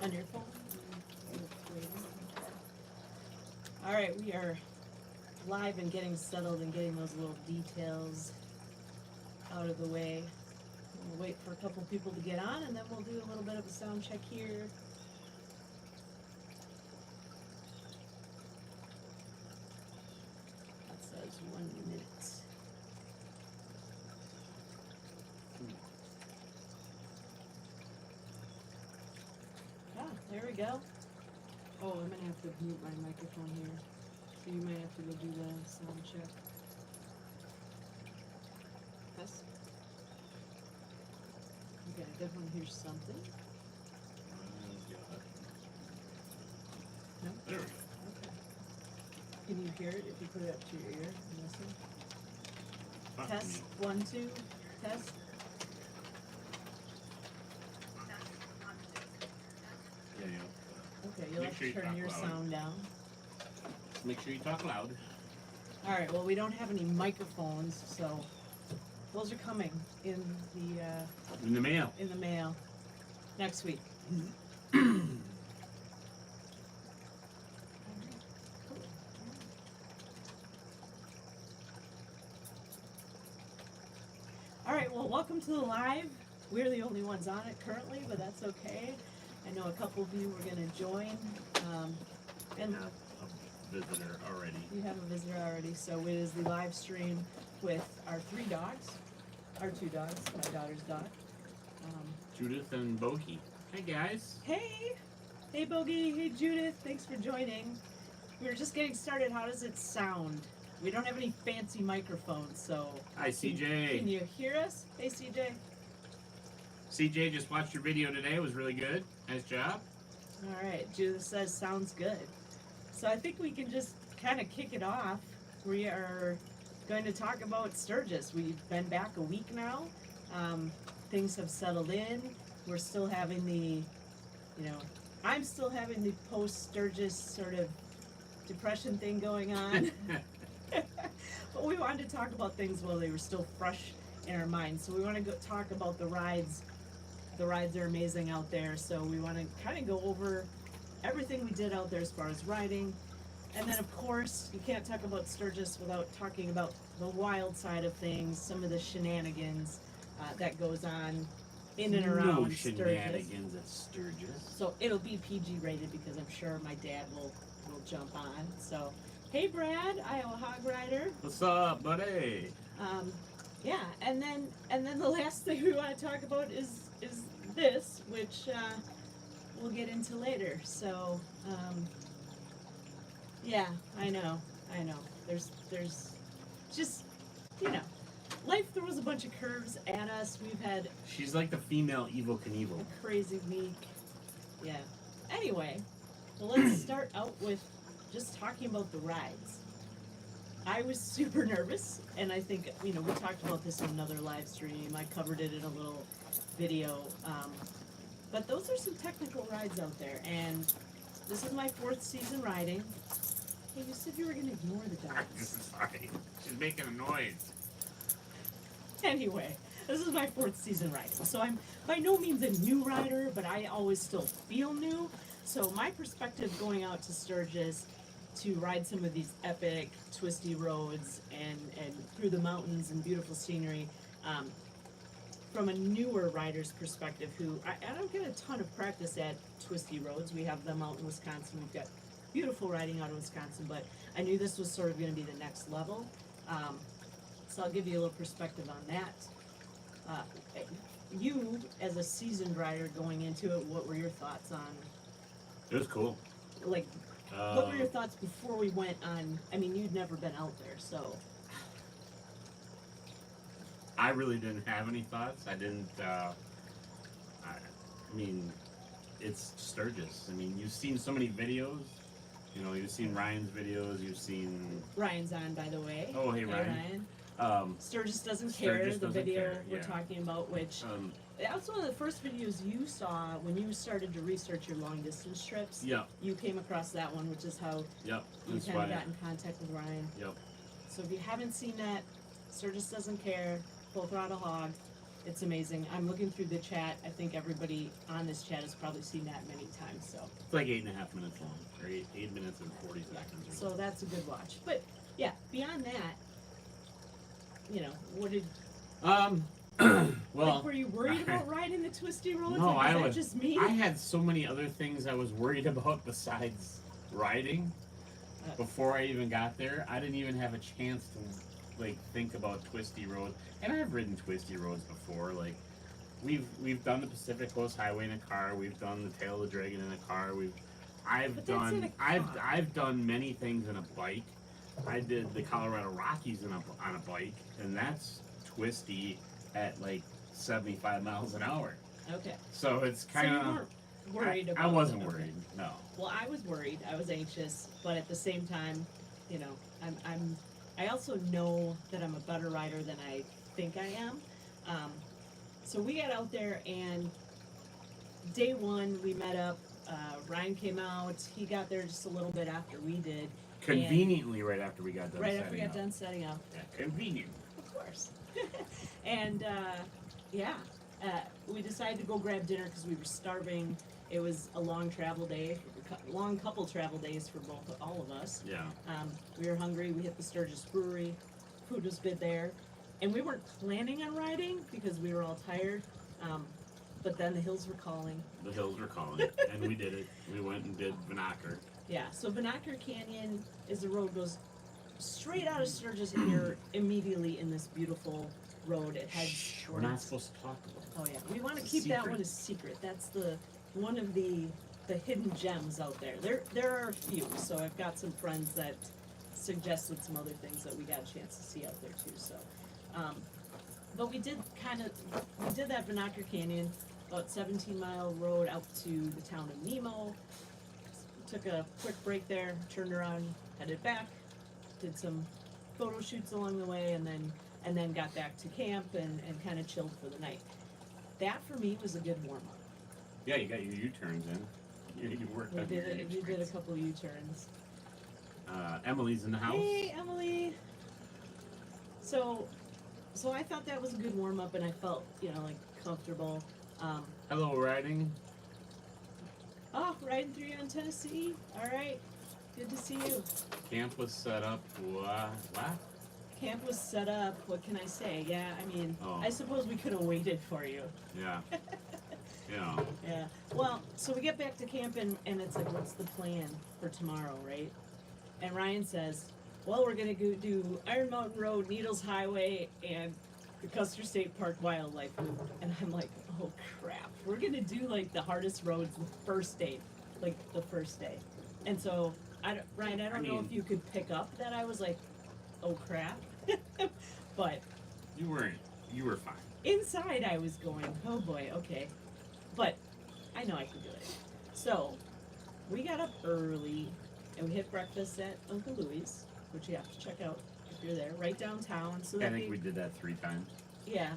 On your phone? All right, we are live and getting settled and getting those little details out of the way. We'll wait for a couple people to get on, and then we'll do a little bit of a sound check here. That says 1 minute. Ah, there we go. Oh, I'm gonna have to mute my microphone here, so you might have to go do the sound check. Yes. Okay, I definitely hear something. No? There we go. Okay. Can you hear it if you put it up to your ear and listen? Test, 1, 2, test. Yeah, yeah. Okay, you'll Make have sure to you turn talk your loud. sound down. Make sure you talk loud. All right, well, we don't have any microphones, so those are coming in In the mail. the mail next week. All right, well, welcome to the live. We're the only ones on it currently, but that's okay. I know a couple of you were going to join, and have a visitor already. you have a visitor already. So it is the live stream with our 3 dogs, our 2 dogs, my daughter's dog. Judith and Bogey. Hey guys. Hey Bogey, hey Judith, thanks for joining. We're just getting started. How does it sound? We don't have any fancy microphones, so. Hi CJ. Can you hear us? Hey CJ. CJ just watched your video today. It was really good. Nice job. All right, Judith says sounds good. So I think we can just kind of kick it off. We are going to talk about Sturgis. We've been back a week now. Things have settled in. We're still having I'm still having the post-Sturgis sort of depression thing going on. But we wanted to talk about things while they were still fresh in our minds. So we want to talk about the rides. The rides are amazing out there. So we want to kind of go over everything we did out there as far as riding. And then, of course, you can't talk about Sturgis without talking about the wild side of things, some of the shenanigans that goes on in and around Sturgis. Shenanigans at Sturgis. So it'll be PG rated because I'm sure my dad will jump on. So, hey Brad, Iowa Hog Rider. What's up, buddy? Yeah, and then the last thing we want to talk about is this, which we'll get into later. So, yeah, I know. There's just, life throws a bunch of curves at us. We've had She's like the female Evel Knievel. a crazy week. Yeah. Anyway, well, let's start out with just talking about the rides. I was super nervous, and I think, we talked about this in another live stream. I covered it in a little video. But those are some technical rides out there, and this is my 4th season riding. Hey, you said you were going to ignore the dogs. Sorry. She's making a noise. Anyway, this is my 4th season riding. So I'm by no means a new rider, but I always still feel new. So my perspective going out to Sturgis to ride some of these epic, twisty roads and through the mountains and beautiful scenery, from a newer rider's perspective who, I don't get a ton of practice at twisty roads. We have them out in Wisconsin. We've got beautiful riding out in Wisconsin, but I knew this was sort of going to be the next level. So I'll give you a little perspective on that. You, as a seasoned rider going into it, what were your thoughts on? It was cool. Like, what were your thoughts before we went on? I mean, you'd never been out there, so. I really didn't have any thoughts. I didn't, I mean, it's Sturgis. I mean, you've seen so many videos. You've seen Ryan's videos. You've seen... Ryan's on, by the way. Oh, hey, Ryan. Sturgis Doesn't Care, Sturgis the Doesn't video Care, we're yeah. talking about, which... that's one of the first videos you saw when you started to research your long-distance trips. Yep. You came across that one, which is how Yep. you That's kind of why. got in contact with Ryan. Yep. So if you haven't seen that, Sturgis Doesn't Care, Full Throttle Hog, It's amazing. I'm looking through the chat. I think everybody on this chat has probably seen that many times. So It's like 8.5 minutes long, or 8 minutes and 40 seconds. Or so that's a good watch. But yeah, beyond that, what did well, like, were you worried about riding the twisty roads? no, like, I was was. that just me? I had so many other things I was worried about besides riding. Before I even got there, I didn't even have a chance to like think about twisty roads. And I've ridden twisty roads before. Like we've done the Pacific Coast Highway in a car. We've done the Tail of the Dragon in a car. But that's in a car. I've done many things in a bike. I did the Colorado Rockies on a bike, and that's twisty at like 75 miles an hour. Okay. So it's So kind you of. weren't worried about I wasn't it. Okay. worried. No. Well, I was worried. I was anxious, but at the same time, I also know that I'm a better rider than I think I am. So we got out there, and day one we met up. Ryan came out. He got there just a little bit after we did. Conveniently, right after we got done. Right after we setting got up. done setting up. Yeah, convenient. Of course. And we decided to go grab dinner because we were starving. It was a long travel day, long couple travel days for all of us. Yeah. We were hungry. We hit the Sturgis Brewery. Food was good there, and we weren't planning on riding because we were all tired. But then the hills were calling. The hills were calling, and we did it. We went and did Vinacker. Yeah. So Vinacker Canyon is the road goes straight out of Sturgis, and you're immediately in this beautiful road. It heads We're not towards. supposed to talk about it. Oh yeah, we want to It's a keep that secret. one a secret. That's one of the hidden gems out there. There are a few. So I've got some friends that suggested some other things that we got a chance to see out there too. So, but we did that Vinacker Canyon, about 17-mile road out to the town of Nemo. Took a quick break there, turned around, headed back, did some photo shoots along the way, and then got back to camp and kind of chilled for the night. That for me was a good warm up. Yeah, you got your U-turns in. You worked on your We did a U-turns. couple U-turns. Emily's in the house. Hey, Emily. So I thought that was a good warm up, and I felt like comfortable. Hello, riding. Riding through you in Tennessee. All right, good to see you. Camp was set up. What? Camp was set up. What can I say? Yeah, I mean, Oh. I suppose we could have waited for you. Yeah. Yeah. Yeah. Well, so we get back to camp, and it's like, what's the plan for tomorrow, right? And Ryan says, well, we're gonna go do Iron Mountain Road, Needles Highway, and the Custer State Park Wildlife Loop. And I'm like, oh crap, we're gonna do like the hardest roads the first day. And so, Ryan, I don't know mean- if you could pick up that I was like, oh crap. But You were fine. inside I was going, oh boy, okay. But I know I can do it. So we got up early and we hit breakfast at Uncle Louie's, which you have to check out if you're there, right downtown. So I that think we did that 3 times. yeah.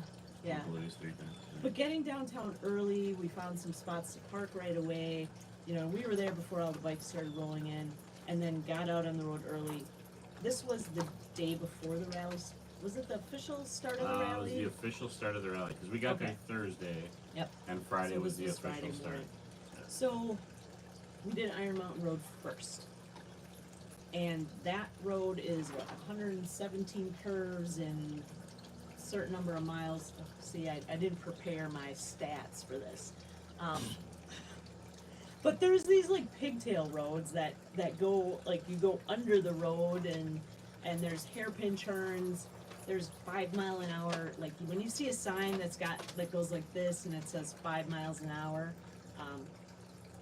Blues 3 times. But getting downtown early, we found some spots to park right away. We were there before all the bikes started rolling in, and then got out on the road early. This was the day before the rally. Was it the official start of the It was rally? the official start of the rally because we got Okay. there Thursday. Yep. And Friday So it was the this official Friday start. morning. So we did Iron Mountain Road first. And that road is 117 curves and a certain number of miles. See, I didn't prepare my stats for this. But there's these like pigtail roads that go, like, you go under the road, and there's hairpin turns. There's 5 mile an hour. Like, when you see a sign that goes like this and it says 5 miles an hour,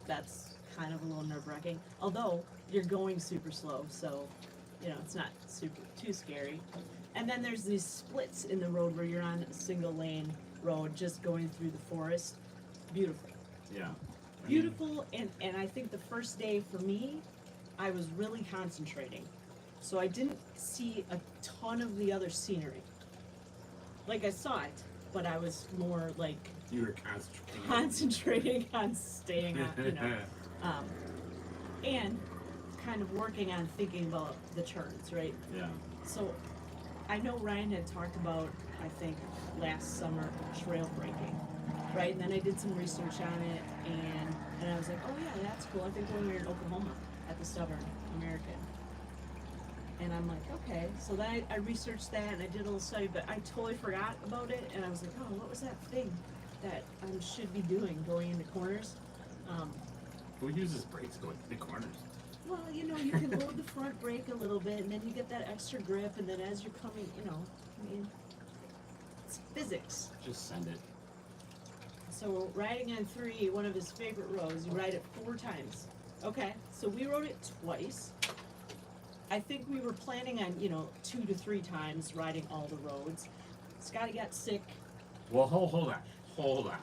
that's kind of a little nerve-wracking. Although you're going super slow, so it's not super too scary. And then there's these splits in the road where you're on a single lane road just going through the forest. Beautiful. Yeah. Beautiful, and I think the first day for me, I was really concentrating. So I didn't see a ton of the other scenery. Like, I saw it, but I was more like You were concentrating. concentrating on staying on, and kind of working on thinking about the turns, right? Yeah. So I know Ryan had talked about I think, last summer trail breaking, right? And then I did some research on it, and I was like, oh yeah, that's cool. I think when we were in Oklahoma at the Stubborn American. And I'm like, okay. So then I researched that and I did a little study, but I totally forgot about it. And I was like, oh, what was that thing that I should be doing going into corners? Who uses brakes going in the corners? Well, you know, you can load the front brake a little bit, and then you get that extra grip, and then as you're coming, you know, I mean, it's physics. Just send it. So riding on 3, one of his favorite roads, you ride it 4 times. Okay, so we rode it twice. I think we were planning on, 2 to 3 times riding all the roads. Scotty got sick. Well, hold on.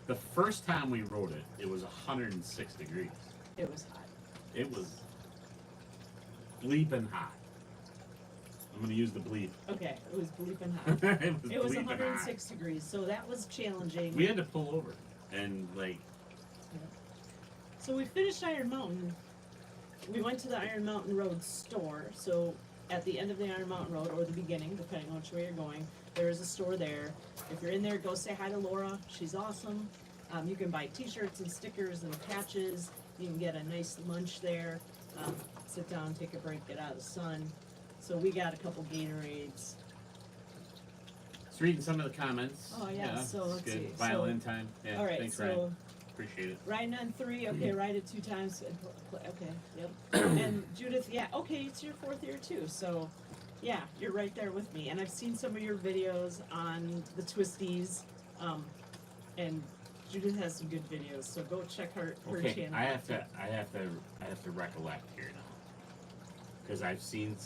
The first time we rode it, it was 106 degrees. It was hot. It was bleeping hot. I'm gonna use the bleep. Okay, it was bleeping hot. It was bleeping 106 hot. degrees, so that was challenging. We had to pull over and So we finished Iron Mountain. We went to the Iron Mountain Road store. So at the end of the Iron Mountain Road, or the beginning, depending on which way you're going, there is a store there. If you're in there, go say hi to Laura. She's awesome. You can buy t-shirts and stickers and patches. You can get a nice lunch there. Sit down, take a break, get out of the sun. So we got a couple Gatorades. Just reading some of the comments. Oh, yeah, so it's let's good. see. Violin time. Yeah, All right, thanks, so Ryan. Appreciate it. riding on 3, okay, ride it 2 times. Okay, yep. And Judith, yeah, okay, it's your 4th year too. So, yeah, you're right there with me. And I've seen some of your videos on the twisties, and Judith has some good videos. So go check her Okay, channel. I have to recollect here now, because I've seen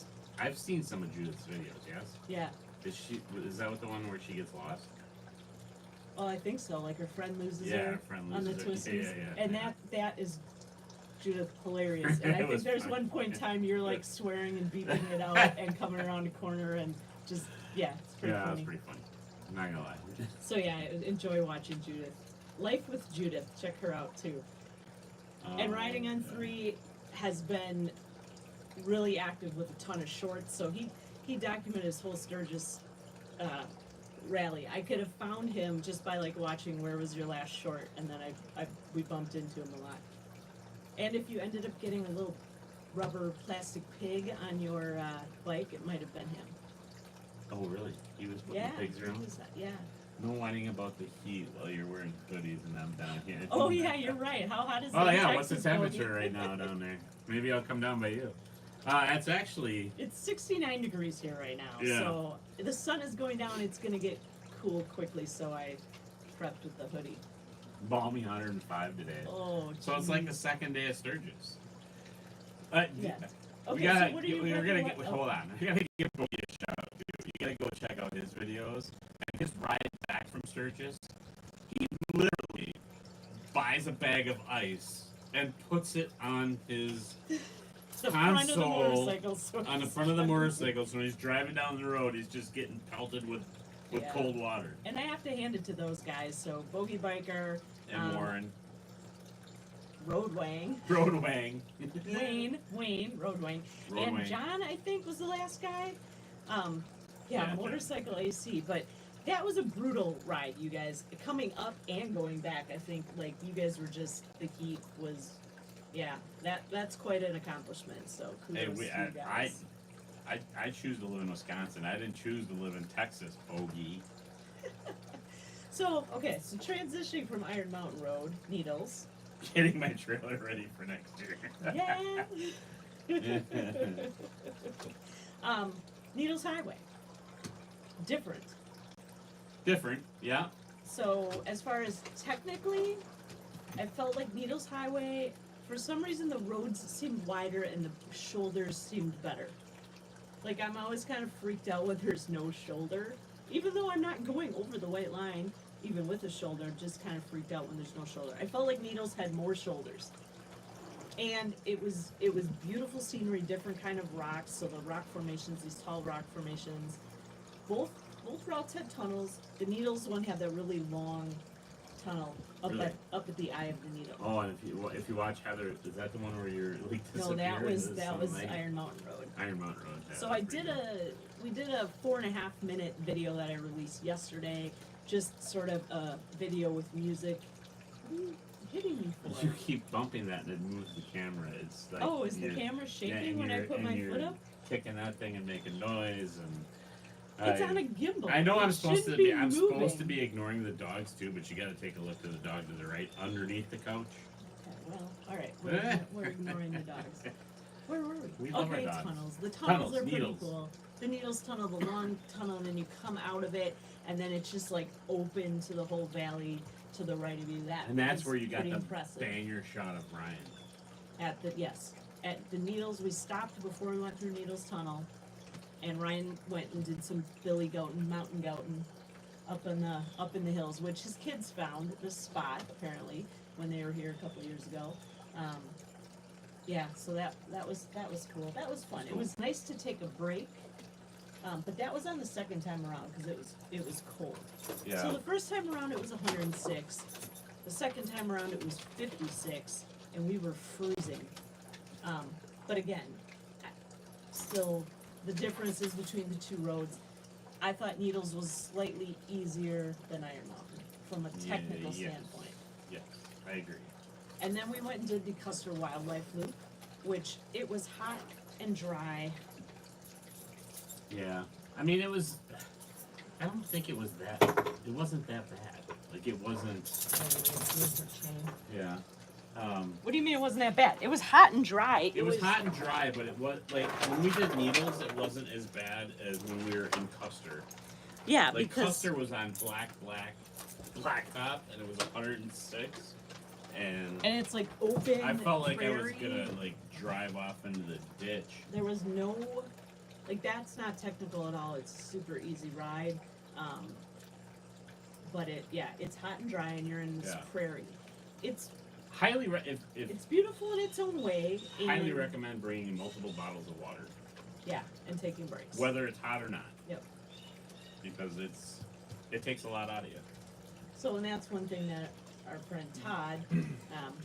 some of Judith's videos. Yes. Yeah. Is that the one where she gets lost? Oh, I think so. Like her friend loses Yeah, her her friend on the loses her. twisties, Yeah. and that is Judith hilarious. And I It think was there's funny. one point in time you're like swearing and beeping it out and coming around a corner and just it's pretty Yeah, funny. that's pretty funny. I'm not gonna lie. So yeah, I enjoy watching Judith. Life with Judith, check her out too. And riding on 3 has been really active with a ton of shorts. So he documented his whole Sturgis rally. I could have found him just by like watching where was your last short, and then we bumped into him a lot. And if you ended up getting a little rubber plastic pig on your bike, it might have been him. Oh really? He was putting Yeah, the pigs around? yeah. No whining about the heat while you're wearing hoodies and I'm down here. Oh yeah, you're right. How hot is it? Oh in yeah, what's the Texas, Bogey? temperature right now down there? Maybe I'll come down by you. It's actually It's 69 degrees here right now. Yeah. So the sun is going down. It's going to get cool quickly. So I prepped with the hoodie. balmy 105 today. Oh, So it's like the geez. second day of Sturgis. Yeah. We Okay, gotta, so what are you we're gonna get, oh. hold on. I gotta give Bogey a shout out, dude. You gotta go check out his videos. And his ride back from Sturgis, he literally buys a bag of ice and puts it on his The front of the console motorcycle. So on the front of the motorcycle. So when he's driving down the road, he's just getting pelted with Yeah. cold water. And I have to hand it to those guys. So Bogey Biker, And Warren, Road Wang, Road Wang, Wayne, Road Wang, Road and Wang. John, I think, was the last guy. Yeah, motorcycle AC, but that was a brutal ride, you guys. Coming up and going back, I think, like, you guys were just, the heat was, that's quite an accomplishment, so Hey, kudos to you guys. I choose to live in Wisconsin. I didn't choose to live in Texas, Bogey. So, okay, so transitioning from Iron Mountain Road, Needles. Getting my trailer ready for next year. Yeah. Needles Highway. Different. Different, yeah. So, as far as technically, I felt like Needles Highway, for some reason the roads seemed wider and the shoulders seemed better. Like, I'm always kind of freaked out when there's no shoulder. Even though I'm not going over the white line, even with a shoulder, I'm just kind of freaked out when there's no shoulder. I felt like Needles had more shoulders. And it was beautiful scenery, different kind of rocks. So the rock formations, these tall rock formations, both routes had tunnels. The Needles one had that really long tunnel up Really? at the eye of the needle. Oh, and if you watch Heather, is that the one where you're like No, disappearing? that was Is Iron Mountain Road. Iron Mountain Road. Yeah, So that's pretty good. we did a 4.5 minute video that I released yesterday. Just sort of a video with music. What are you hitting me for? You keep bumping that and it moves the camera. It's like Oh, is the you're- camera shaking and when I you're- put and my you're foot up? kicking that thing and making noise and. It's on a gimbal. I know It I'm supposed to shouldn't be. I'm moving. supposed to be ignoring the dogs too, but you got to take a look to the dog to the right, underneath the couch. Okay, well, all right. We're ignoring the dogs. Where were we? We love our Okay, dogs. tunnels. The tunnels are pretty needles. cool. The Needles Tunnel, the long tunnel, and then you come out of it, and then it's just like open to the whole valley to the right of you. And that's is where you got pretty the impressive. banger shot of Ryan. At the Needles, we stopped before we went through Needles Tunnel, and Ryan went and did some billy goating, mountain goating, up in the hills, which his kids found this spot apparently when they were here a couple of years ago. Yeah, so that was cool. That was fun. It was nice to take a break, but that was on the second time around because it was cold. Yeah. So the first time around it was 106. The second time around it was 56, and we were freezing. But again, still the differences between the two roads. I thought Needles was slightly easier than Iron Mountain from a technical yes. standpoint. Yes, I agree. And then we went and did the Custer Wildlife Loop, which it was hot and dry. Yeah. I mean, it was. I don't think it was that. It wasn't that bad. Like it wasn't. Yeah. What do you mean it wasn't that bad? It was hot and dry. It was hot and dry, but it was like when we did Needles, it wasn't as bad as when we were in Custer. Yeah, Like because Custer was on blacktop, and it was 106, and it's like open. I felt like I was prairie. gonna like drive off into the ditch. There was no, like that's not technical at all. It's a super easy ride. But it's hot and dry, and you're in this Yeah. prairie. It's Highly, if it's beautiful in its own way. highly and- recommend bringing multiple bottles of water, Yeah, and taking breaks. whether it's hot or not. Yep. Because it takes a lot out of you. So, and that's one thing that our friend Todd,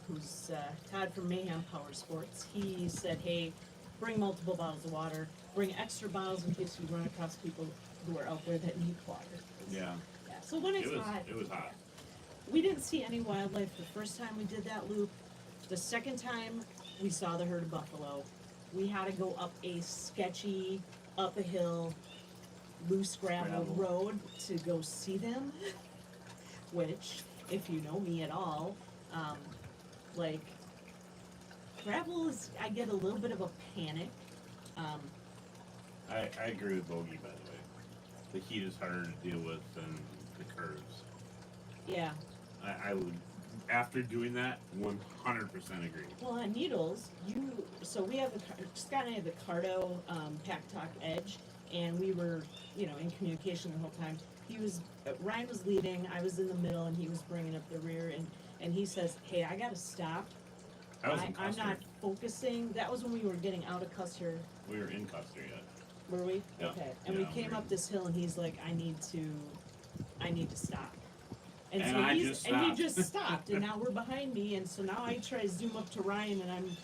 who's Todd from Mayhem Power Sports, he said, hey, bring multiple bottles of water, bring extra bottles in case you run across people who are out there that need water. Yeah. Yeah. So when it's hot, It was hot. we didn't see any wildlife the first time we did that loop. The second time, we saw the herd of buffalo. We had to go up a sketchy, up a hill, loose gravel road to go see them. Which, if you know me at all, like, gravel is, I get a little bit of a panic. I agree with Bogey, by the way. The heat is harder to deal with than the curves. Yeah. I would, after doing that, 100% agree. Well, on Needles, so we have Scott and I have the Cardo Pack Talk Edge, and we were, in communication the whole time. Ryan was leading, I was in the middle, and he was bringing up the rear, and he says, hey, I gotta stop. I was in I'm Custer. not focusing. That was when we were getting out of Custer. We were in Custer yet. Were we? Yeah. Okay. And Yeah, we came we were. up this hill, and he's like, I need to stop. And And so I he just just stopped, and now we're behind me, and so now I try to zoom up to Ryan, and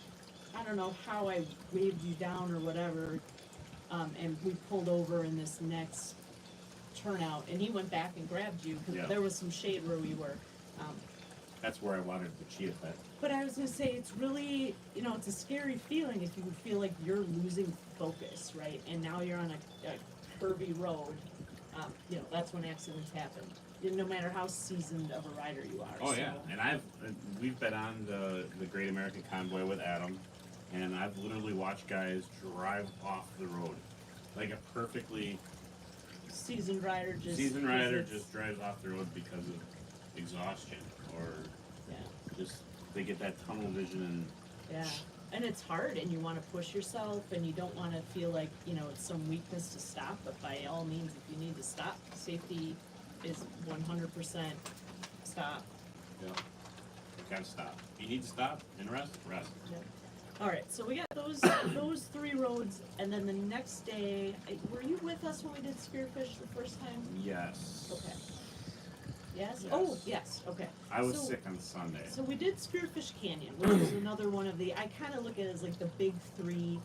I don't know how I waved you down or whatever, and we pulled over in this next turnout, and he went back and grabbed you because Yeah. there was some shade where we were. That's where I wanted the cheetah pet. But I was gonna say, it's really, it's a scary feeling if you feel like you're losing focus, right? And now you're on a curvy road. That's when accidents happen. No matter how seasoned of a rider you are. Oh so. yeah, and we've been on the Great American Convoy with Adam, and I've literally watched guys drive off the road, like a perfectly Seasoned rider just. seasoned rider visits. just drives off the road because of exhaustion or Yeah. just they get that tunnel vision and Yeah. And it's hard, and you want to push yourself, and you don't want to feel like it's some weakness to stop. But by all means, if you need to stop, safety is 100% stop. you gotta stop. If you need to stop and rest. All right, so we got those three roads, and then the next day, were you with us when we did Spearfish the first time? Yes. Okay. Yes? Yes. Oh, yes, okay. I was So- sick on Sunday. So we did Spearfish Canyon, which is another one of the, I kind of look at it as like the big three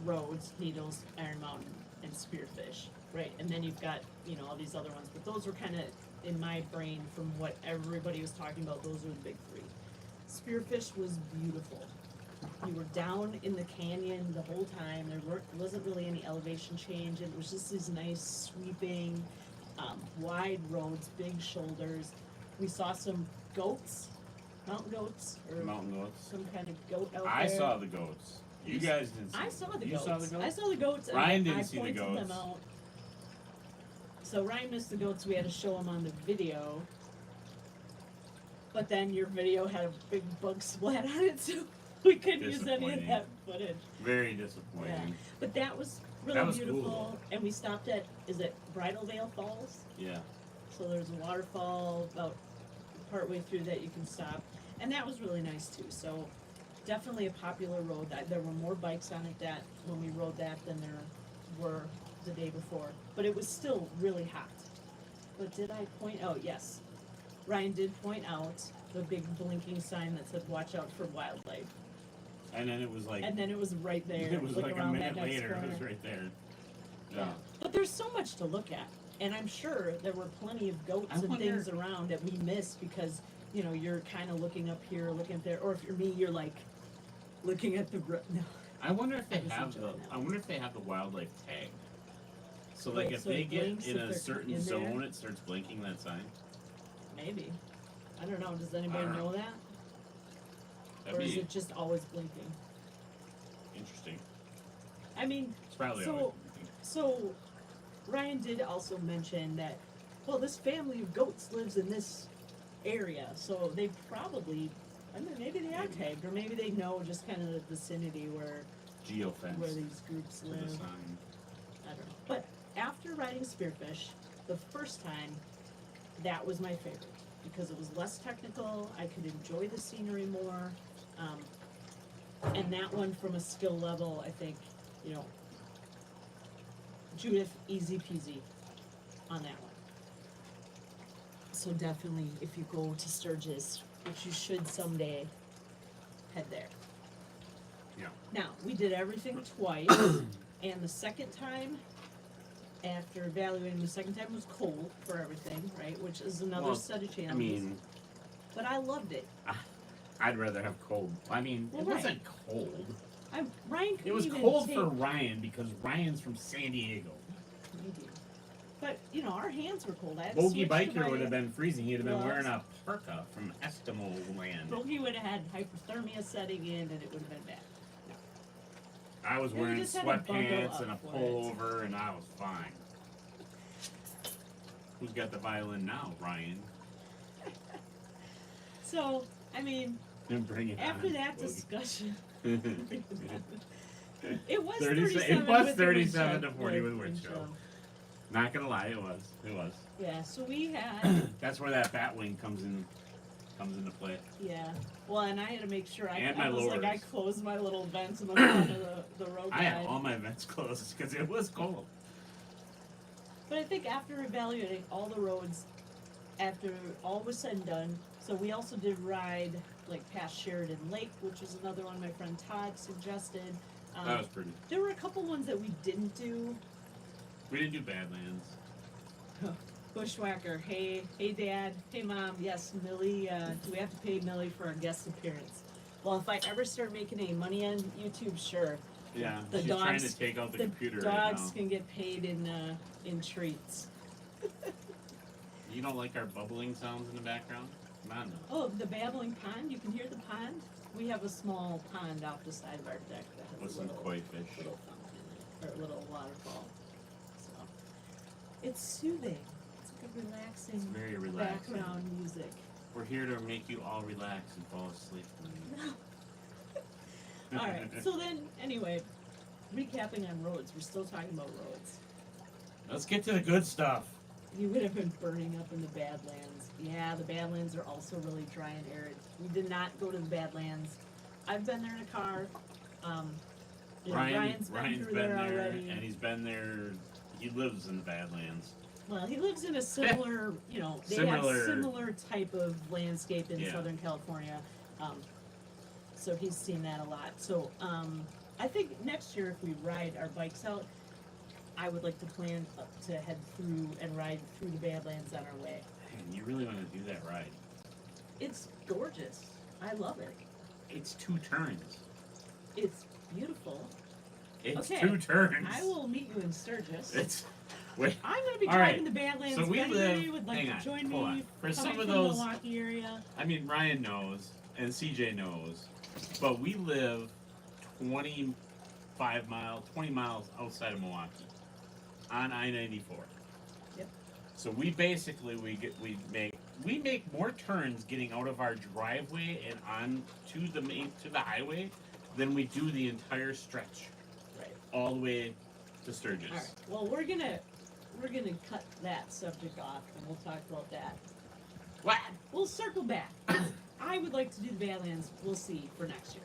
roads, Needles, Iron Mountain, and Spearfish, right? And then you've got, you know, all these other ones, but those were kind of, in my brain, from what everybody was talking about, those were the big three. Spearfish was beautiful. You were down in the canyon the whole time. Wasn't really any elevation change. It was just these nice sweeping, wide roads, big shoulders. We saw some goats, mountain goats, or Mountain goats. some kind of goat out I there. saw the goats. You guys didn't see I them. saw the You goats. saw the goats? I saw the goats. And Ryan didn't I see the pointed goats. them out. So Ryan missed the goats. We had to show him on the video. But then your video had a big bug splat on it, so we couldn't use any of Disappointing. that footage. Very disappointing. But that was really That was beautiful. cool. And we stopped at, is it Bridal Veil Falls? Yeah. So there's a waterfall about partway through that you can stop. And that was really nice too. So definitely a popular road. There were more bikes on it that when we rode that than there were the day before. But it was still really hot. But did I point out? Yes. Ryan did point out the big blinking sign that said "Watch out for wildlife," And then it was like, and then it was right there. it was like a around minute that next later. It corner. was right there. Yeah. Yeah. But there's so much to look at, and I'm sure there were plenty of goats I and wonder- things around that we missed because you know you're kind of looking up here, looking up there, or if you're me, you're like looking at the no. I wonder if they I was have the. enjoying that. I wonder if they have the wildlife tag. So Wait, like if so they it get blinks in if a they're certain in there? zone, it starts blinking that sign. Maybe. I don't know. Does anybody don't know that, That'd or is be it just always blinking? interesting. I mean, It's probably So- always so Ryan did also mention that, well, this family of goats lives in this area, so they probably, I mean, maybe they are Maybe. tagged, or maybe they know just kind of the vicinity where geofence these groups to the live. sign. I don't know. But after riding Spearfish, the first time, that was my favorite because it was less technical. I could enjoy the scenery more, and that one from a skill level, I think, you know, Judith, easy peasy on that one. So definitely, if you go to Sturgis, which you should someday, head there. Yeah. Now, we did everything twice, and the second time, after evaluating, the second time was cold for everything, right? Which is another Well, set of challenges. I mean, but I loved it. I'd rather have cold. I mean, Well, it right. wasn't cold. Ryan couldn't It was even cold take, for Ryan because Ryan's from San Diego. maybe. But you know, our hands were cold. I had to Bogey switch to Biker my- would have been freezing. He'd have been gloves. wearing a parka from Eskimo land. Bogey would have had hypothermia setting in, and it would have been bad. I was Yeah, you wearing just had to bundle sweatpants up and a for it. pullover, and I was fine. Who's got the violin now, Ryan? So, I mean, Bring it after on, that Bogey. discussion, it was 37 37. it was with the 37 wind to chill. 40 with wind chill. Not gonna lie, it was. It was. Yeah, so we had, That's where that bat wing comes into play. yeah. Well, and I had to make sure And I my was like, I lowers. closed my little vents in the front of the road I had guide. all my vents closed because it was cold. But I think after evaluating all the roads, after all was said and done, so we also did ride like past Sheridan Lake, which was another one my friend Todd suggested. That was pretty. There were a couple ones that we didn't do. We didn't do Badlands. Bushwhacker, hey dad, hey mom, yes, Millie, do we have to pay Millie for our guest appearance? Well, if I ever start making any money on YouTube, sure. Yeah, The she's trying dogs- to take out the The computer right dogs now. can get paid in treats. You don't like our bubbling sounds in the background? Come on now. Oh, the babbling pond, you can hear the pond? We have a small pond off the side of our deck that has With a some little, koi fish. little fountain in it, or a little waterfall. So, it's soothing. It's like a relaxing It's very relaxing. background music. We're here to make you all relax and fall asleep. Alright, so then, anyway, recapping on roads, we're still talking about roads. Let's get to the good stuff. You would have been burning up in the Badlands. Yeah, the Badlands are also really dry and arid. We did not go to the Badlands. I've been there in a car. You know, Ryan's been through there already. and he's been there. He lives in the Badlands. Well, he lives in a similar, they have similar type of landscape in Southern California. So he's seen that a lot. So I think next year, if we ride our bikes out, I would like to plan to head through and ride through the Badlands on our way. Man, you really want to do that ride? It's gorgeous. I love it. It's 2 turns. It's beautiful. It's okay. 2 turns. I will meet you in Sturgis. Wait. I'm going to be driving the Badlands. So we if anybody would like to join me for some of from those the Milwaukee area. I mean, Ryan knows and CJ knows, but we live 20 miles outside of Milwaukee on I-94. Yep. So we basically we make more turns getting out of our driveway and on to the highway than we do the entire stretch. Right. All the way to Sturgis. All right. Well, we're gonna cut that subject off and we'll talk about that. What? We'll circle back. I would like to do the Badlands. We'll see for next year.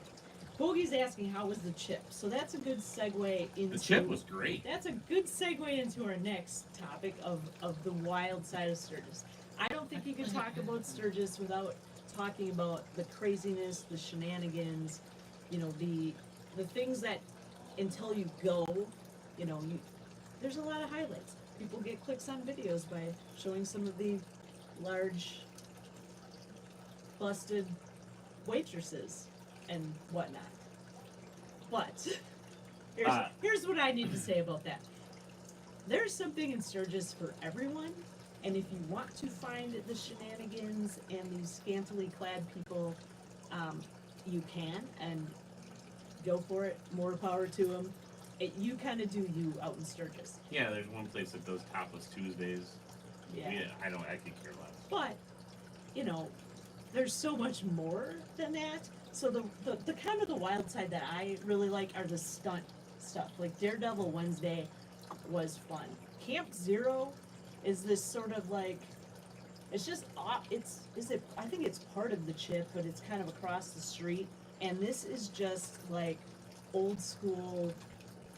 Bogey's asking how was the chip, so that's a good segue into. The chip was great. That's a good segue into our next topic of the wild side of Sturgis. I don't think you can talk about Sturgis without talking about the craziness, the shenanigans, the things that until you go, there's a lot of highlights. People get clicks on videos by showing some of the large busted waitresses and whatnot. But here's what I need to say about that. There's something in Sturgis for everyone, and if you want to find the shenanigans and these scantily clad people, you can, and go for it. More power to them. You kind of do you out in Sturgis. Yeah, there's one place that does topless Tuesdays. Yeah. I could care less. But, there's so much more than that. So the kind of the wild side that I really like are the stunt stuff. Like Daredevil Wednesday was fun. Camp Zero is this sort of like, it's just, I think it's part of the chip, but it's kind of across the street. And this is just like old school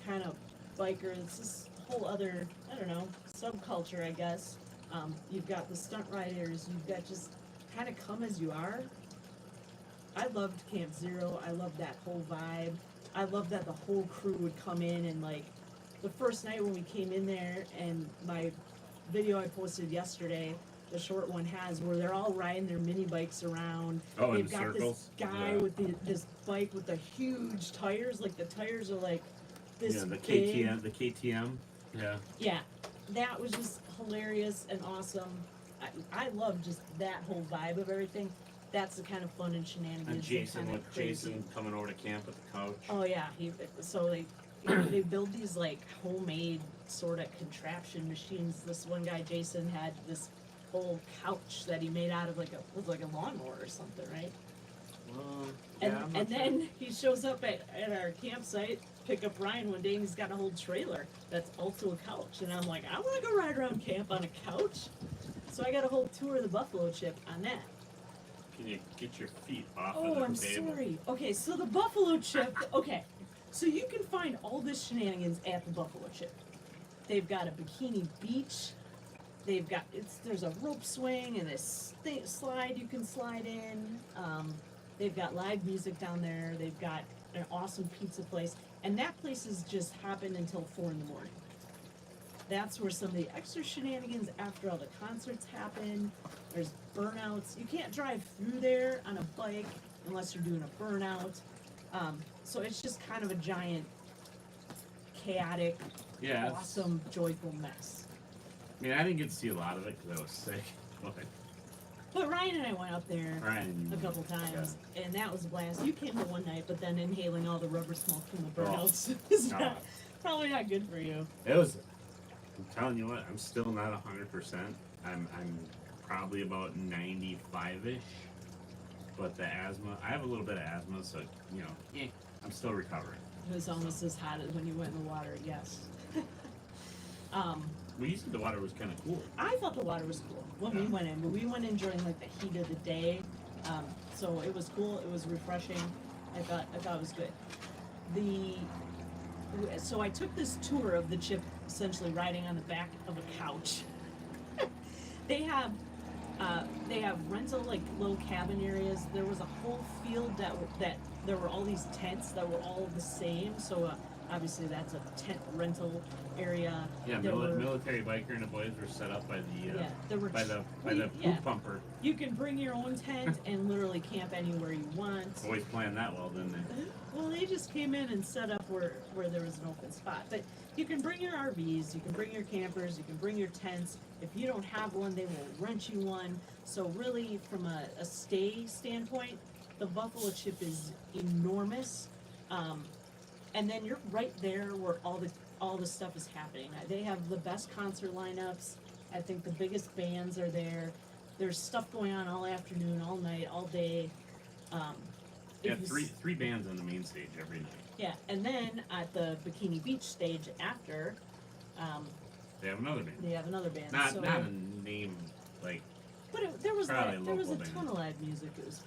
kind of biker. It's this whole other, I don't know, subculture, I guess. You've got the stunt riders, you've got just kind of come as you are. I loved Camp Zero. I loved that whole vibe. I loved that the whole crew would come in and like the first night when we came in there, and my video I posted yesterday, the short one has where they're all riding their mini bikes around. Oh, they've in got circles? This guy with this bike with the huge tires, like the tires are like this the big. KTM. Yeah. Yeah, that was just hilarious and awesome. I love just that whole vibe of everything. That's the kind of fun and shenanigans. And Jason kind of with crazy. Jason coming over to camp with the couch. Oh yeah, they build these like homemade sort of contraption machines. This one guy, Jason, had this whole couch that he made out of like a lawnmower or something, right? And then he shows up at our campsite, pick up Ryan one day, and he's got a whole trailer that's also a couch. And I'm like, I want to go ride around camp on a couch. So I got a whole tour of the Buffalo Chip on that. Can you get your feet off of Oh, the I'm table? sorry. Okay, so the Buffalo Chip, okay. So you can find all this shenanigans at the Buffalo Chip. They've got a bikini beach. They've got, there's a rope swing and a slide you can slide in. They've got live music down there. They've got an awesome pizza place. And that place is just hopping until 4 in the morning. That's where some of the extra shenanigans after all the concerts happen. There's burnouts. You can't drive through there on a bike unless you're doing a burnout. So it's just kind of a giant, chaotic, awesome, joyful mess. I mean, I didn't get to see a lot of it because I was sick. But Ryan and I went up there a couple times, and that was a blast. You came to one night, but then inhaling all the rubber smoke from the burnouts is probably not good for you. It was. I'm telling you what, I'm still not 100%. I'm probably about 95-ish. But the asthma, I have a little bit of asthma, so I'm still recovering. It was almost as hot as when you went in the water. Yes. You said the water was kind of cool. I thought the water was cool when we went in, but we went in during like the heat of the day, so it was cool. It was refreshing. I thought it was good. So I took this tour of the chip, essentially riding on the back of a couch, They have rental like little cabin areas. There was a whole field that there were all these tents that were all the same. So obviously that's a tent rental area. Yeah, There were, military biker and the boys were set up by the yeah, there were by the poop pumper. You can bring your own tent and literally camp anywhere you want. Boys planned that well, didn't they? Well, they just came in and set up where there was an open spot. But you can bring your RVs, you can bring your campers, you can bring your tents. If you don't have one, they will rent you one. So really, from a stay standpoint, the Buffalo Chip is enormous. And then you're right there where all the stuff is happening. They have the best concert lineups. I think the biggest bands are there. There's stuff going on all afternoon, all night, all day. Yeah, three bands on the main stage every night. Yeah, and then at the Bikini Beach stage after, they have another band. they have another band. Not so, not a name like but there was probably there was a local ton band. of live music. It was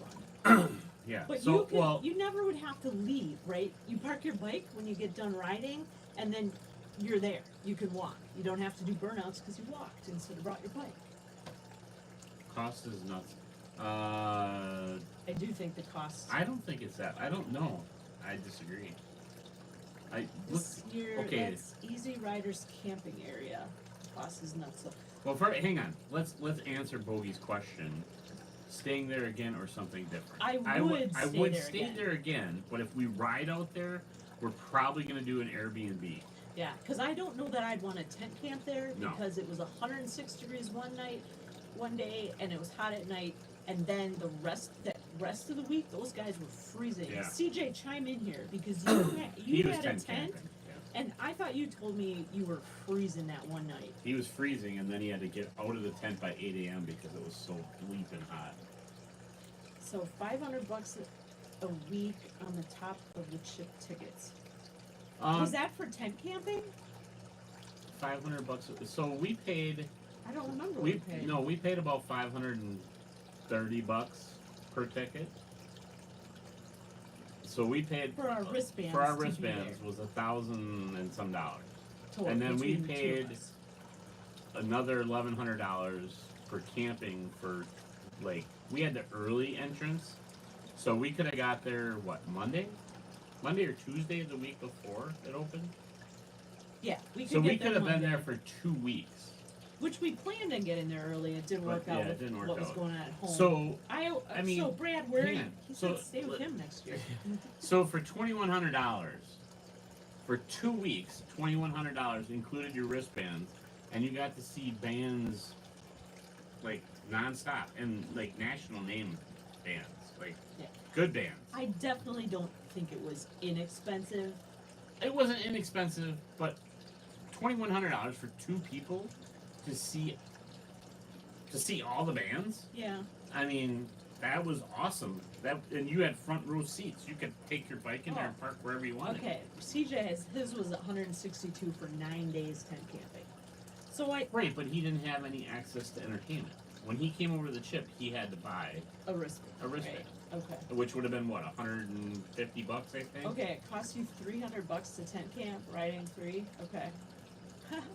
fun. yeah. But So you never would have to leave, right? You park your bike when you get done riding, and then you're there. You can walk. You don't have to do burnouts because you walked instead of brought your bike. cost is nuts. I do think the cost I don't think it's that. I don't know. I disagree. I look. this year, okay. that's Easy Riders camping area. Cost is nuts. So Well, hang on. Let's answer Bogey's question. Staying there again or something different? I would stay there again. But if we ride out there, we're probably gonna do an Airbnb. yeah, because I don't know that I'd want to tent camp there No. because it was 106 degrees one day, and it was hot at night. And then the rest of the week, those guys were freezing. Yeah. CJ, chime in here because He you was had a tent, camping. Yeah. and I thought you told me you were freezing that one night. He was freezing, and then he had to get out of the tent by 8 a.m. because it was so bleeping hot. So $500 a week on the top of the chip tickets. Was that for tent camping? $500. So we paid. I don't remember what you paid. No, we paid about $530 per ticket. So we paid For our wristbands. for our to be wristbands there. was $1,000 and some dollars. Total and then we between the two of paid us. Another $1,100 for camping for like we had the early entrance, so we could have got there Monday or Tuesday of the week before it opened. Yeah, we could So we get could have been Monday. there for 2 weeks. Which we planned on getting there early. It didn't work But, out yeah, it with didn't work what was out. going on at home. So I mean, so Brad, where hang on. he So, said stay with him next year. So for $2,100 for 2 weeks, $2,100 included your wristbands, and you got to see bands like nonstop and like national name bands, like Yeah. good bands. I definitely don't think it was inexpensive. It wasn't inexpensive, but $2,100 for 2 people to see all the bands. Yeah. I mean, that was awesome. And you had front row seats. You could take your bike in there and park wherever you wanted. Okay. CJ his was 162 for 9 days tent camping. So Right, but he didn't have any access to entertainment. When he came over to the chip, he had to buy a wristband. a wristband, Right. Okay. which would have been what, $150, I think. Okay, it cost you $300 to tent camp, riding 3. Okay.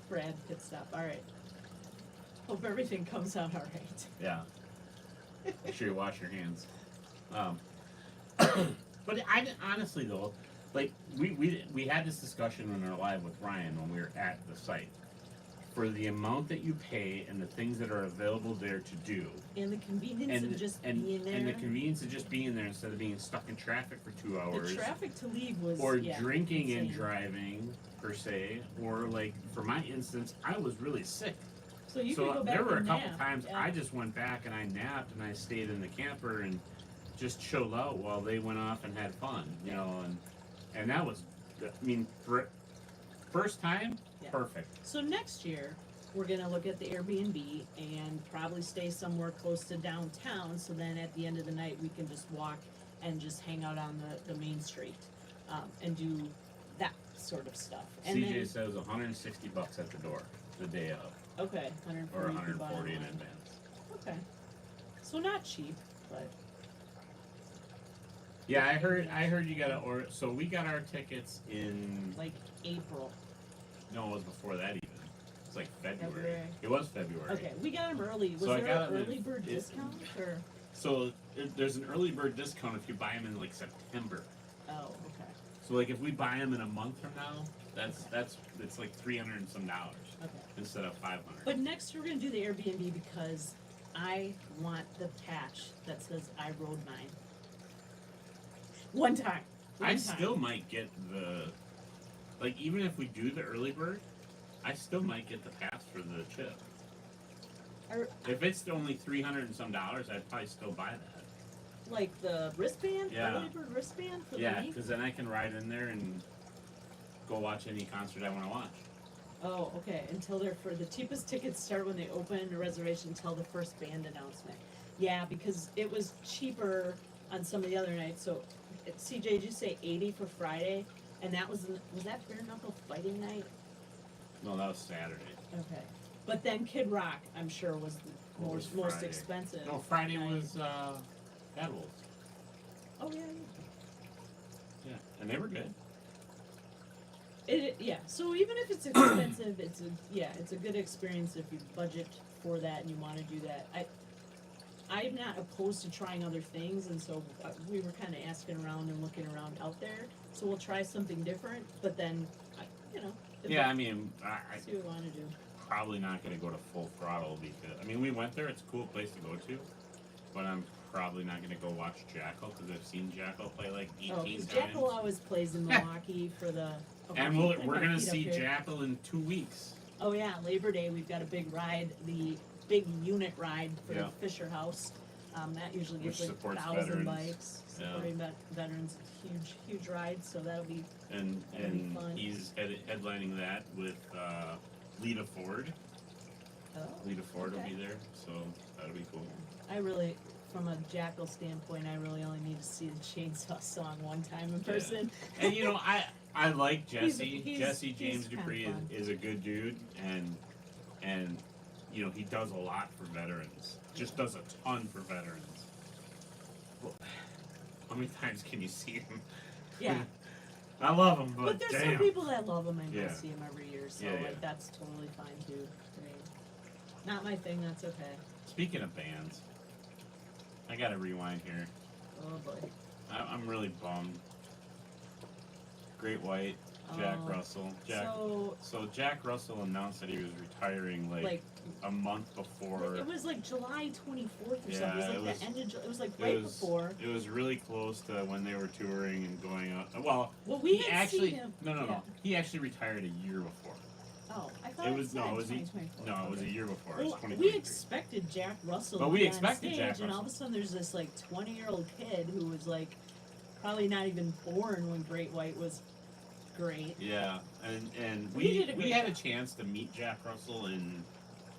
Brad, pit stop. All right. Hope everything comes out all right. Yeah. Make sure you wash your hands. But I honestly though, like we had this discussion in our live with Ryan when we were at the site. For the amount that you pay and the things that are available there to do, And the convenience of just being there. and the convenience of just being there instead of being stuck in traffic for 2 hours, The traffic to leave was or drinking and insane. driving per se, or like for my instance, I was really sick. So you could go back there were a and couple nap. times Yeah. I just went back and I napped and I stayed in the camper and just chilled out while they went off and had fun, you know, and that was, I mean, for first time, Yeah. perfect. So next year, we're gonna look at the Airbnb and probably stay somewhere close to downtown. So then at the end of the night, we can just walk and just hang out on the main street and do that sort of stuff. And CJ then, says $160 at the door the day of, okay, 140 or if you buy 140 in online. advance. Okay, so not cheap, but Yeah, I heard you got to order. So we got our tickets in. like April. No, it was before that even. It's like February. February. It was February. Okay, we got them early. Was So I there got an 'em early bird discount or? So there's an early bird discount if you buy them in like September. Oh, okay. So like if we buy them in a month from now, it's like $300 and some Okay. instead of $500. But next we're gonna do the Airbnb because I want the patch that says I rode mine. One time. I still might get like even if we do the early bird, I still might get the pass for the chip. If it's only $300 and some, I'd probably still buy that. Like the wristband? Yeah. Early bird wristband for the Yeah, week? because then I can ride in there and go watch any concert I want to watch. Oh, okay. Until they're for the cheapest tickets start when they open a reservation until the first band announcement. Yeah, because it was cheaper on some of the other nights. So, CJ, did you say 80 for Friday? And that was that bare knuckle fighting night? No, that was Saturday. Okay. But then Kid Rock, I'm sure, was the What was most Friday? expensive. No, Friday night. was Bad Wolves. Oh yeah. Yeah, and they were good. Yeah. So even if it's expensive, it's a good experience if you budget for that and you want to do that. I'm not opposed to trying other things, and so we were kind of asking around and looking around out there. So we'll try something different, but then, Yeah, I mean, I see what we want to do. probably not going to go to full throttle because I mean we went there. It's a cool place to go to, but I'm probably not going to go watch Jackal because I've seen Jackal play like 18 Oh, times. Jackal always plays in Milwaukee for the. And we're going to see Jackal in 2 weeks. Oh yeah, Labor Day we've got a big ride, the big unit ride for Yeah. the Fisher House. That usually Which gets like supports 1,000 veterans. bikes. Yeah. Supporting veterans, huge ride. So that'll be And That'll be fun. he's headlining that with Lita Ford. Lita Ford will okay. be there, so that'll be cool. I really, from a Jackal standpoint, I really only need to see the Chainsaw Song one time in person. And you know, I like Jesse. He's- Jesse he's James kinda Dupree fun. is a good dude, and you know he does a lot for veterans. Just does a ton for veterans. Well, how many times can you see him? Yeah. I love him, but But there's damn. some people that love him and Yeah. go see him every year, so Yeah, yeah. like that's totally fine too. I mean, not my thing. That's okay. Speaking of bands, I gotta rewind here. Oh boy. I'm really bummed. Great White, Jack Oh, Russell. So Jack Russell announced that he was retiring like a month before. it was like July 24th or Yeah, something. It it was like was- the end of July. It was like It right was, before. It was really close to when they were touring and going up. Well, Well, we he had actually seen him. no. Yeah. He actually retired a year before. Oh, I thought It it was said no, it was 2024. no, it was a Okay. year before. It was Well, 2023. we expected Jack Russell But to we be on expected stage, Jack and all of a Russell. sudden there's this like 20-year-old kid who was like probably not even born when Great White was great. Yeah, and He did a we great had a job. chance to meet Jack Russell in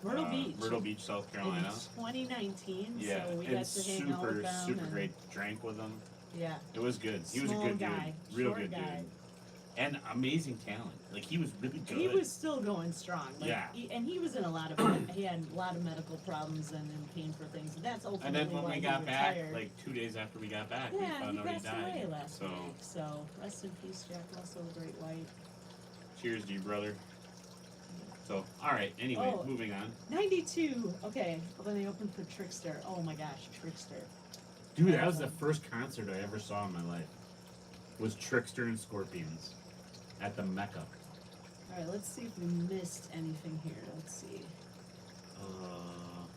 Myrtle Beach. South In Carolina. 2019, Yeah, so we and got to hang out with them. super and, great. Drank with him. Yeah, It was good. He was a Small good guy, dude, real short good guy. dude, and amazing talent. Like he was really good. he was still going strong. Like, Yeah. and he was in a lot of he had a lot of medical problems and in pain for things. And that's ultimately And then when why we he got back, retired. like 2 days after we got back, we Yeah, found he out he passed died. away last so week. So rest in peace, Jack Russell, the Great White. cheers to you, brother. So all right. Anyway, Oh. moving on. 92. Okay, when they opened for Trickster. Oh my gosh, Trickster. Dude, that was the first concert I ever saw in my life. Was Trickster and Scorpions at the Mecca. All right, let's see if we missed anything here. Let's see.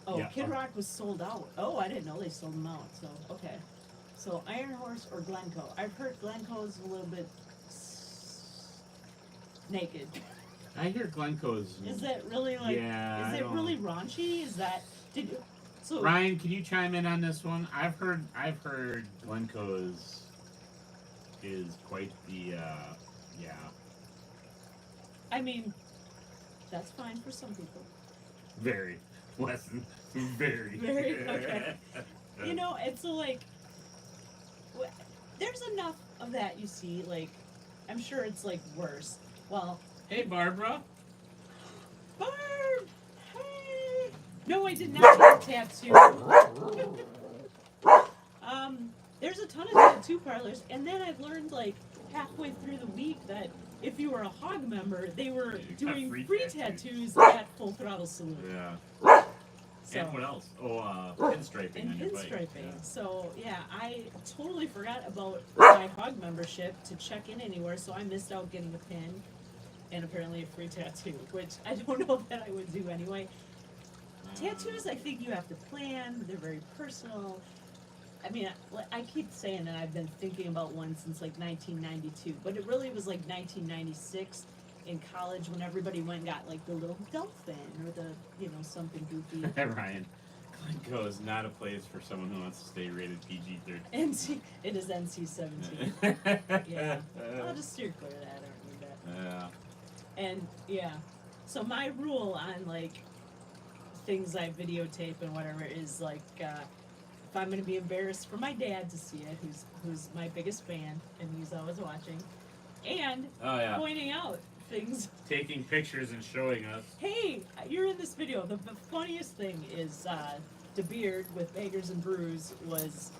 Oh, yeah, Kid Rock was sold out. Oh, I didn't know they sold them out. So okay. So Iron Horse or Glencoe? I've heard Glencoe's a little bit naked. I hear Glencoe's. Is that really like? Yeah, Is I it don't- really raunchy? Is that? Did you? So Ryan, can you chime in on this one? I've heard Glencoe is quite the yeah. I mean, that's fine for some people. Very. Weston. Very. Very, okay. You know, it's like there's enough of that you see. Like, I'm sure it's like worse. Well, Hey Barbara. Barb, hey. No, I did not get a tattoo. There's a ton of tattoo parlors, and then I've learned like halfway through the week that if you were a hog member, they were You got doing free free tattoos. tattoos at Full Throttle Saloon. Yeah. So, And what else? Oh, pinstriping and on your bike. pinstriping. Yeah. So yeah, I totally forgot about my hog membership to check in anywhere, so I missed out getting a pin and apparently a free tattoo, which I don't know that I would do anyway. Tattoos, I think you have to plan. They're very personal. I mean, I keep saying that I've been thinking about one since like 1992, but it really was like 1996 in college when everybody went and got like the little dolphin or the, something goofy. Ryan, Glencoe is not a place for someone who wants to stay rated PG-13. It is NC-17. Yeah. I'll just steer clear of that. I don't need that. Yeah. And yeah, so my rule on like things I videotape and whatever is like, if I'm gonna be embarrassed for my dad to see it, who's my biggest fan and he's always watching, and Oh yeah. pointing out things. Taking pictures and showing us. Hey, you're in this video. The funniest thing is DeBeard with Beggars and Brews was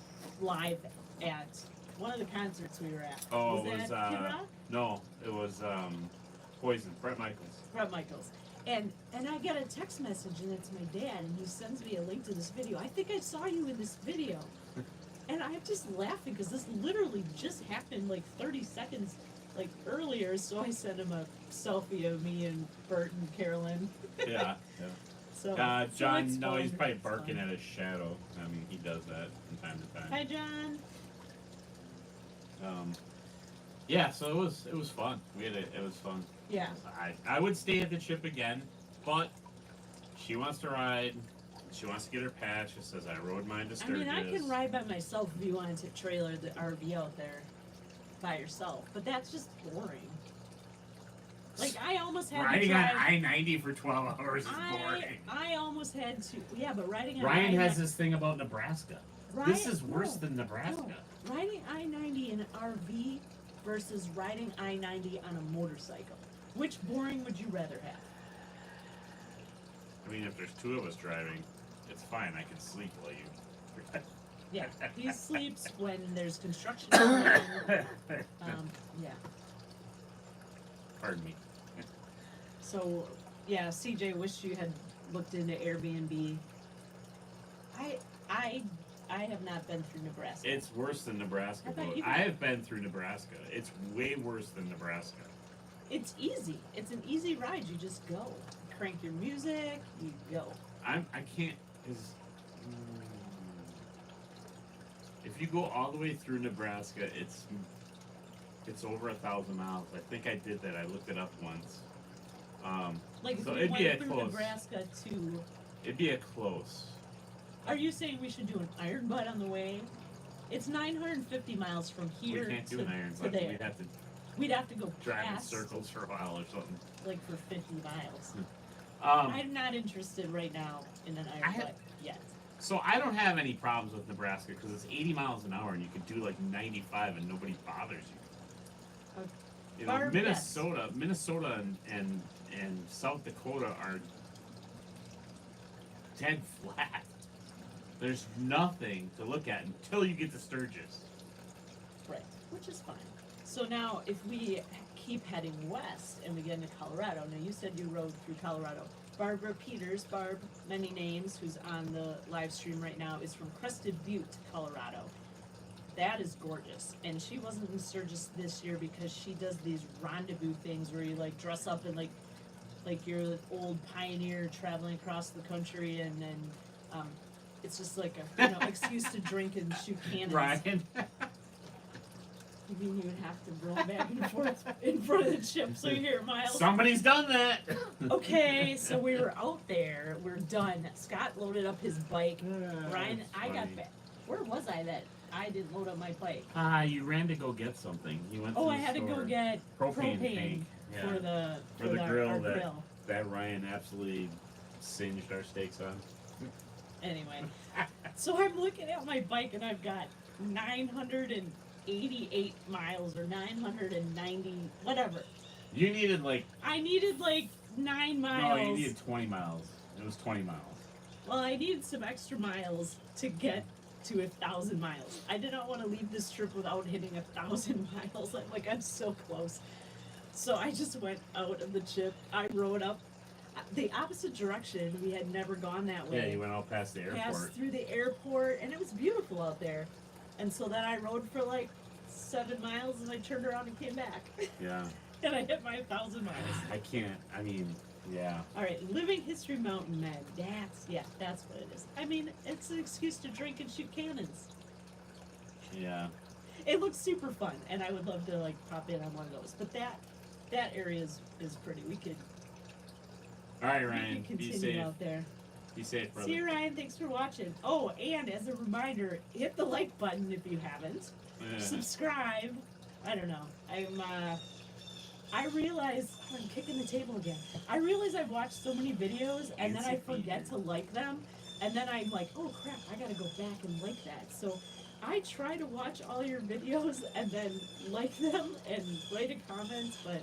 live at one of the concerts we were at. Oh, was it was that Kid Rock? no, it was Poison. Brett Michaels. Brett Michaels. And I get a text message and it's my dad and he sends me a link to this video. I think I saw you in this video. And I'm just laughing because this literally just happened like 30 seconds like earlier. So I sent him a selfie of me and Bert and Carolyn. Yeah. Yeah. So John, it's no, fun. he's probably It's barking fun. at his shadow. I mean, he does that from time to time. Hi, John. Yeah, so it was fun. It was fun. Yeah. I would stay at the chip again, but she wants to ride. She wants to get her patch. She says I rode mine to I Sturgis. mean, I can ride by myself if you wanted to trailer the RV out there by yourself, but that's just boring. Like, I almost had Riding to drive. on I-90 for 12 hours is boring. I almost had to. Yeah, but riding on Ryan I-90 has this thing about Nebraska. This is worse than Nebraska. No. Riding I-90 in an RV versus riding I-90 on a motorcycle. Which boring would you rather have? I mean, if there's two of us driving, it's fine. I can sleep while you. Yeah, he sleeps when there's construction. Yeah. Pardon me. So, yeah, CJ wished you had looked into Airbnb. I have not been through Nebraska. It's worse than Nebraska. I thought Though. you I have been through Nebraska. It's way worse than Nebraska. It's easy. It's an easy ride. You just go. Crank your music. You go. I can't. If you go all the way through Nebraska, it's over 1,000 miles. I think I did that. I looked it up once. Like if So we it'd be went a through close. Nebraska to. It'd be a close. Are you saying we should do an iron butt on the way? It's 950 miles from here We can't do to, an iron, to but there. we'd have to We'd have to go drive in past, circles for a while or something. like for 50 miles. Um, I'm not interested right now in an I iron had- butt yet. So I don't have any problems with Nebraska because it's 80 miles an hour and you can do like 95 and nobody bothers you. Okay. You know, Barb, Minnesota and South Dakota are dead flat. There's nothing to look at until you get to Sturgis. Right, which is fine. So now, if we keep heading west and we get into Colorado, now you said you rode through Colorado. Barbara Peters, Barb, many names, who's on the live stream right now, is from Crested Butte, Colorado. That is gorgeous. And she wasn't in Sturgis this year because she does these rendezvous things where you like dress up in like you're an old pioneer traveling across the country, and then it's just like a excuse to drink and shoot cannons. Ryan. You mean you would have to roll back and forth in front of the chip so you hear Miles? Somebody's done that. Okay, so we were out there. We're done. Scott loaded up his bike. Ryan, That's I got funny. back. Where was I that I didn't load up my bike? You ran to go get something. You went. Oh, to I the had to store. go get propane tank. Yeah. for the For the our grill grill. that Ryan absolutely singed our steaks on. Anyway, so I'm looking at my bike and I've got 988 miles or 990 whatever. You needed like I needed like 9 miles. no, you needed 20 miles. It was 20 miles. Well, I needed some extra miles to get to 1,000 miles. I did not want to leave this trip without hitting 1,000 miles. I'm so close. So I just went out of the chip. I rode up the opposite direction. We had never gone that way. Yeah, you went out past the airport. Passed through the airport, and it was beautiful out there. And so then I rode for like 7 miles, and I turned around and came back. Yeah. And I hit my 1,000 miles. I can't. I mean, yeah. All right, Living History Mountain, man. That's what it is. I mean, it's an excuse to drink and shoot cannons. Yeah. It looks super fun, and I would love to like pop in on one of those. But that area is pretty. We could. All right, We Ryan. could Be continue safe. out there. Be safe, brother. See you, Ryan. Thanks for watching. Oh, and as a reminder, hit the like button if you haven't. Subscribe. I don't know. I realize I'm kicking the table again. I realize I've watched so many videos and then I forget to like them, and then I'm like, oh crap, I gotta go back and like that. So I try to watch all your videos and then like them and write a comment, but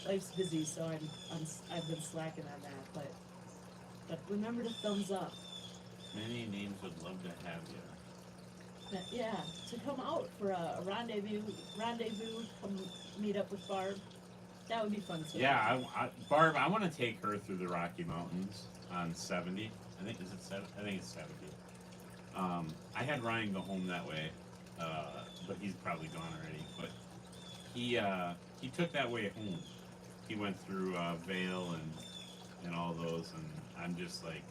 life's busy, so I've been slacking on that. But remember to thumbs up. Many names would love to have you. Yeah, to come out for a rendezvous, come meet up with Barb. That would be fun too. Yeah, Barb, I want to take her through the Rocky Mountains on 70. I think it's 70. I had Ryan go home that way, but he's probably gone already. But he took that way home. He went through Vale and all those, and I'm just like,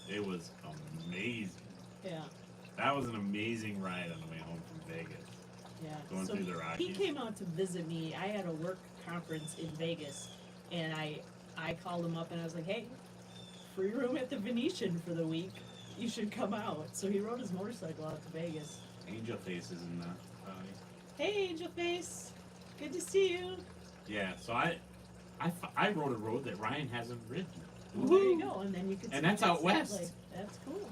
it was amazing. Yeah. That was an amazing ride on the way home from Vegas. Yeah. Going so through the Rockies. he came out to visit me. I had a work conference in Vegas, and I called him up and I was like, hey, free room at the Venetian for the week. You should come out. So he rode his motorcycle out to Vegas. Angel Face is in the Hey, Angel Face. Good to see you. Yeah, so I rode a road that Ryan hasn't ridden. Well, there you go. And then you could. And that's out Lake. west. That's cool.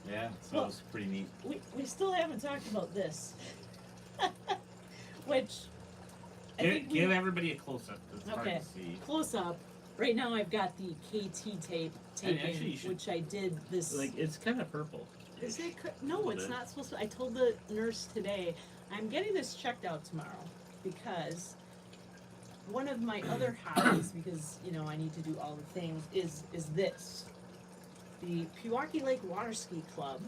Yeah, so Well, it was pretty neat. We still haven't talked about this, which I think Give everybody a close up. It's hard Okay. to see. close up. Right now, I've got the KT tape taken, actually, you should- which I did this. It's kind of purple. Is it? No, it's not supposed to. I told the nurse today I'm getting this checked out tomorrow because one of my other hobbies, because I need to do all the things, is this. The Pewaukee Lake Water Ski Club.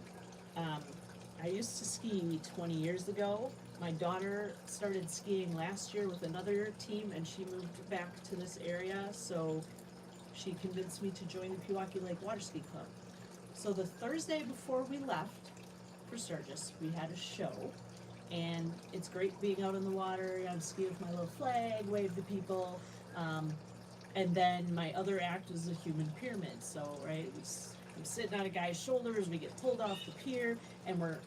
I used to ski 20 years ago. My daughter started skiing last year with another team, and she moved back to this area, so she convinced me to join the Pewaukee Lake Water Ski Club. So the Thursday before we left for Sturgis, we had a show, and it's great being out in the water. I'm skiing with my little flag, wave to people, and then my other act was a human pyramid. So I'm sitting on a guy's shoulders, we get pulled off the pier, and we're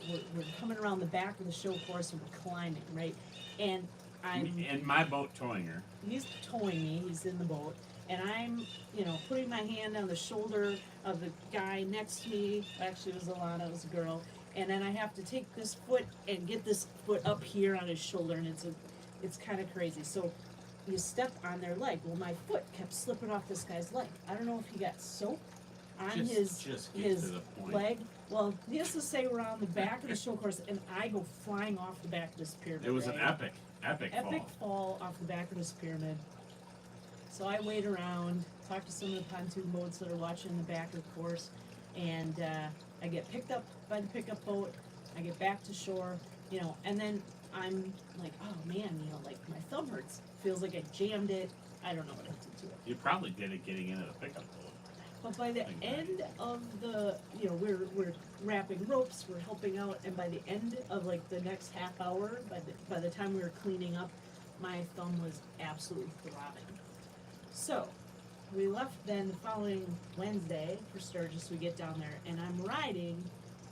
coming around the back of the show course, and we're climbing, right? And And my boat towing her. he's towing me, he's in the boat, and I'm, putting my hand on the shoulder of the guy next to me. Actually, it was Alana, it was a girl. And then I have to take this foot and get this foot up here on his shoulder, and it's kind of crazy. So you step on their leg. Well, my foot kept slipping off this guy's leg. I don't know if he got soap on Just get his to the point. leg. Well, needless to say, we're on the back of the show course, and I go flying off the back of this pyramid. It was an right? epic fall off the back of this pyramid. So I wait around, talk to some of the pontoon boats that are watching the back of the course, and I get picked up by the pickup boat. I get back to shore, and then I'm like, oh man, like my thumb hurts. Feels like I jammed it. I don't know what I did to it. You probably did it getting into the pickup boat. But by the end of the, we're wrapping ropes, we're helping out, and by the end of like the next half hour, by the time we were cleaning up, my thumb was absolutely throbbing. So we left then the following Wednesday for Sturgis. We get down there, and I'm riding,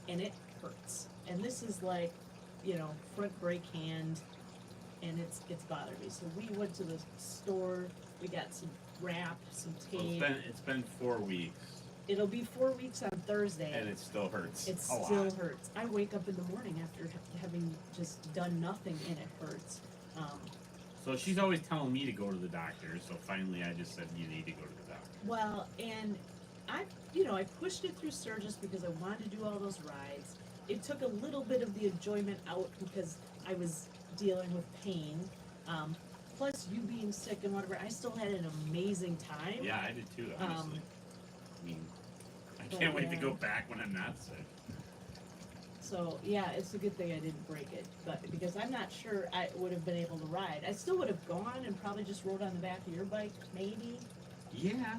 and it hurts. And this is like, front brake hand, and it's bothered me. So we went to the store. We got some wrap, some tape. Well, it's been 4 weeks. It'll be 4 weeks on Thursday. And it still hurts. It still hurts. I wake up in the morning after having just done nothing, and it hurts. So she's always telling me to go to the doctor. So finally, I just said you need to go to the doctor. Well, and I pushed it through Sturgis because I wanted to do all those rides. It took a little bit of the enjoyment out because I was dealing with pain. plus you being sick and whatever, I still had an amazing time. Yeah, I did too, honestly. I mean, I but can't wait to yeah. go back when I'm not sick. So yeah, it's a good thing I didn't break it, but because I'm not sure I would have been able to ride. I still would have gone and probably just rode on the back of your bike, maybe. Yeah.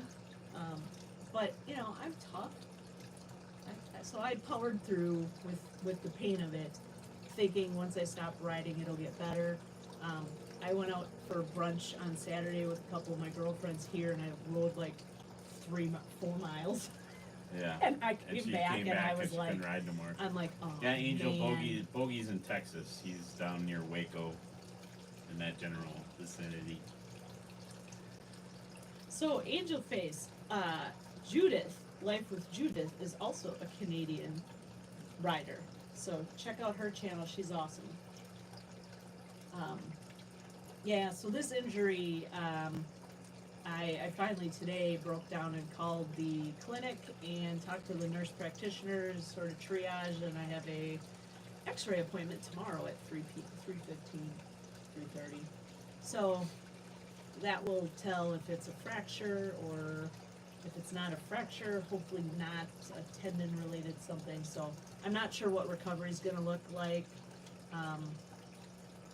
But you know, I'm tough. So I powered through with the pain of it, thinking once I stop riding it'll get better. I went out for brunch on Saturday with a couple of my girlfriends here, and I rode like 4 miles, Yeah. and I And came she back, came and back I 'cause was she like, couldn't ride no more. I'm like, oh Yeah, Angel man. Bogey's in Texas. He's down near Waco, in that general vicinity. So Angel Face, Judith, Life with Judith, is also a Canadian rider. So check out her channel. She's awesome. Yeah, so this injury, I finally today broke down and called the clinic and talked to the nurse practitioners, sort of triage, and I have a x-ray appointment tomorrow at 3:15, 3:30. So that will tell if it's a fracture, or if it's not a fracture, hopefully not a tendon related something. So I'm not sure what recovery is going to look like.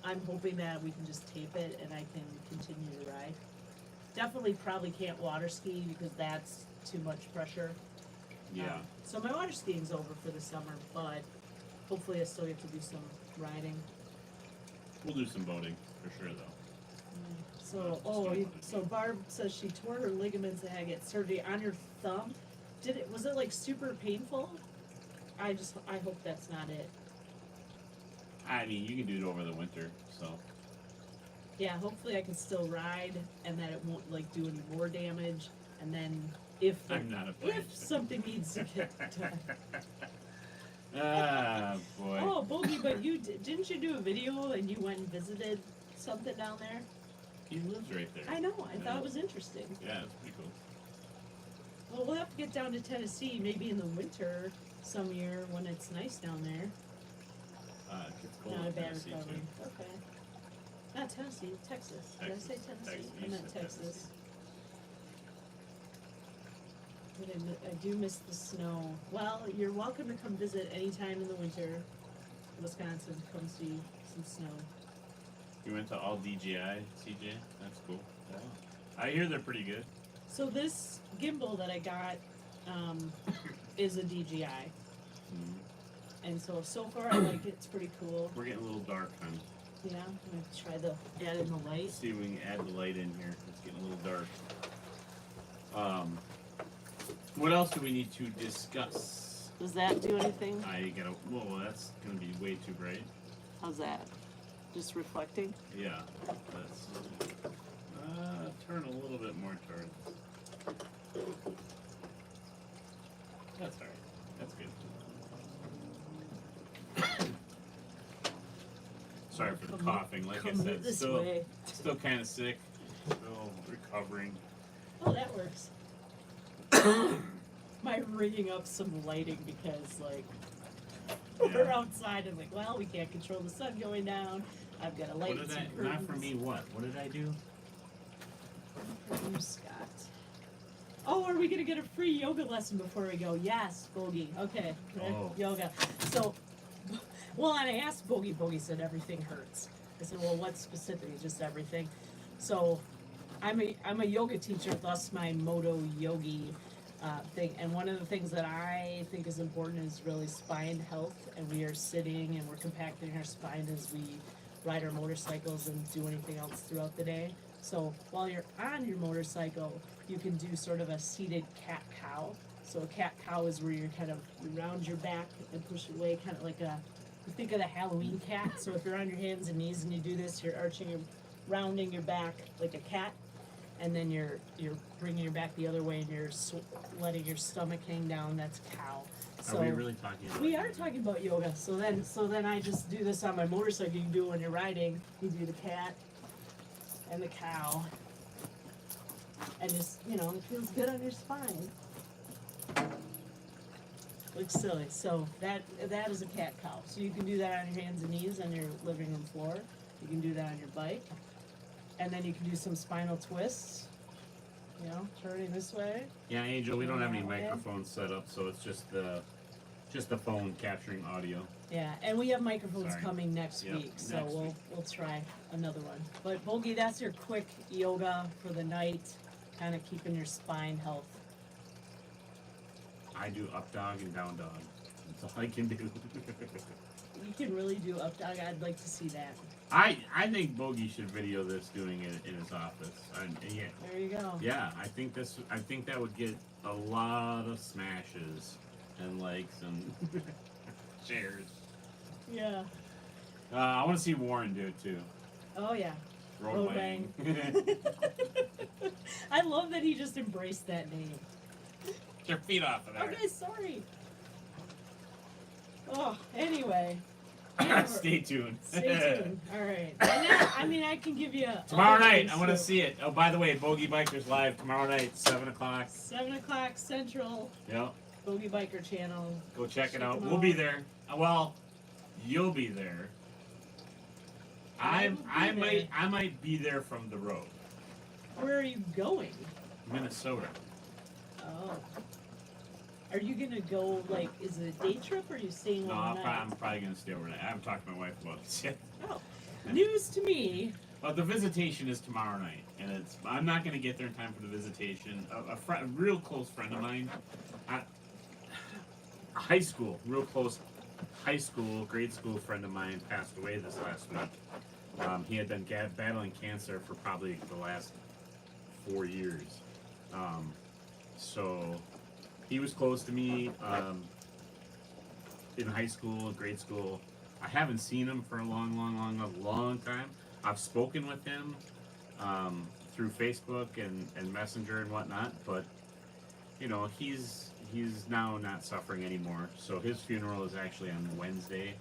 I'm hoping that we can just tape it and I can continue to ride. Definitely probably can't water ski because that's too much pressure. Yeah. So my water skiing's over for the summer, but hopefully I still get to do some riding. We'll do some boating, for sure, though. So Barb says she tore her ligaments and had to get surgery on her thumb. Was it like super painful? I hope that's not it. I mean, you can do it over the winter, so. Yeah, hopefully I can still ride and that it won't like do any more damage. And then if I'm not a if something needs to get done. Ah, boy. Oh, Bogey, but didn't you do a video and you went and visited something down there? He lives right there. I know. I thought it was interesting. Yeah, it's pretty cool. Well, we'll have to get down to Tennessee maybe in the winter some year when it's nice down there. It gets cold Not a in bad Tennessee, recovery. too. Okay. Not Tennessee, Texas. Did I say Texas. Tennessee? You I meant said Texas. Tennessee. But I do miss the snow. Well, you're welcome to come visit anytime in the winter. Wisconsin, come see some snow. You went to all DJI, CJ? That's cool. Yeah. I hear they're pretty good. So this gimbal that I got is a DJI. And so far I like it. It's pretty cool. We're getting a little dark, huh? Yeah, I'm going to try to add in the light. Let's see if we can add the light in here. It's getting a little dark. What else do we need to discuss? Does that do anything? I gotta. Whoa, that's gonna be way too bright. How's that? Just reflecting? Yeah. Let's turn a little bit more towards. That's alright. That's good. Sorry for the coughing. Like I said, this still way. kind of sick. Still recovering. Oh, that works. My rigging up some lighting because, like, we're Yeah. outside and, like, well, we can't control the sun going down. I've got a light. What did I? Not for me. What? What did I do? From Scott. Oh, are we gonna get a free yoga lesson before we go? Yes, Bogey. Okay. Oh. Yoga. So, well, and I asked Bogey. Bogey said everything hurts. I said, well, what specifically? Just everything. So, I'm a yoga teacher, thus my Moto Yogi thing. And one of the things that I think is important is really spine health. And we are sitting and we're compacting our spine as we ride our motorcycles and do anything else throughout the day. So while you're on your motorcycle, you can do sort of a seated cat-cow. So a cat-cow is where you round your back and push it away, kind of like you think of the Halloween cat. So if you're on your hands and knees and you do this, you're rounding your back like a cat, and then you're bringing your back the other way and you're letting your stomach hang down. That's cow. So Are we really talking about we are talking about yoga. So then I just do this on my motorcycle. You can do it when you're riding. You do the cat and the cow, and just, it feels good on your spine. Looks silly. So that is a cat cow. So you can do that on your hands and knees on your living room floor. You can do that on your bike. and then you can do some spinal twists. You know, turning this way. Yeah, Angel, we don't have any Okay. microphones set up, so it's just the phone capturing audio. Yeah, and we have microphones Sorry. coming next Yep, week, so next we'll week. we'll try another one. But Bogey, that's your quick yoga for the night, kind of keeping your spine health. I do up dog and down dog. That's all I can do. You can really do up dog. I'd like to see that. I think Bogey should video this doing it in his office. Yeah, There you go. yeah. I think that would get a lot of smashes and likes and shares. Yeah. I want to see Warren do it too. Oh yeah. Road Road Wang. I love that he just embraced that name. Get your feet off of there. Okay, sorry. Oh, anyway. Stay tuned. Stay tuned. All right. And now, I mean, I can give you Tomorrow other night, things, I want to too. see it. Oh, by the way, Bogey Bikers live tomorrow night, 7:00. 7:00 Central. Yep. Bogey Biker Channel. Go check it out. them We'll be out. there. Well, you'll be there. I will be there. might be there from the road. Where are you going? Minnesota. Oh. Are you gonna go like? Is it a day trip or are you staying No, overnight? I'm probably gonna stay overnight. I haven't talked to my wife about this yet. Oh, news to me. But the visitation is tomorrow night, and I'm not gonna get there in time for the visitation. A real close friend of mine, high school, real close high school, grade school friend of mine passed away this last week. He had been battling cancer for probably the last 4 years. So he was close to me in high school, grade school. I haven't seen him for a long time. I've spoken with him through Facebook and Messenger and whatnot, but you know, he's now not suffering anymore. So his funeral is actually on Wednesday,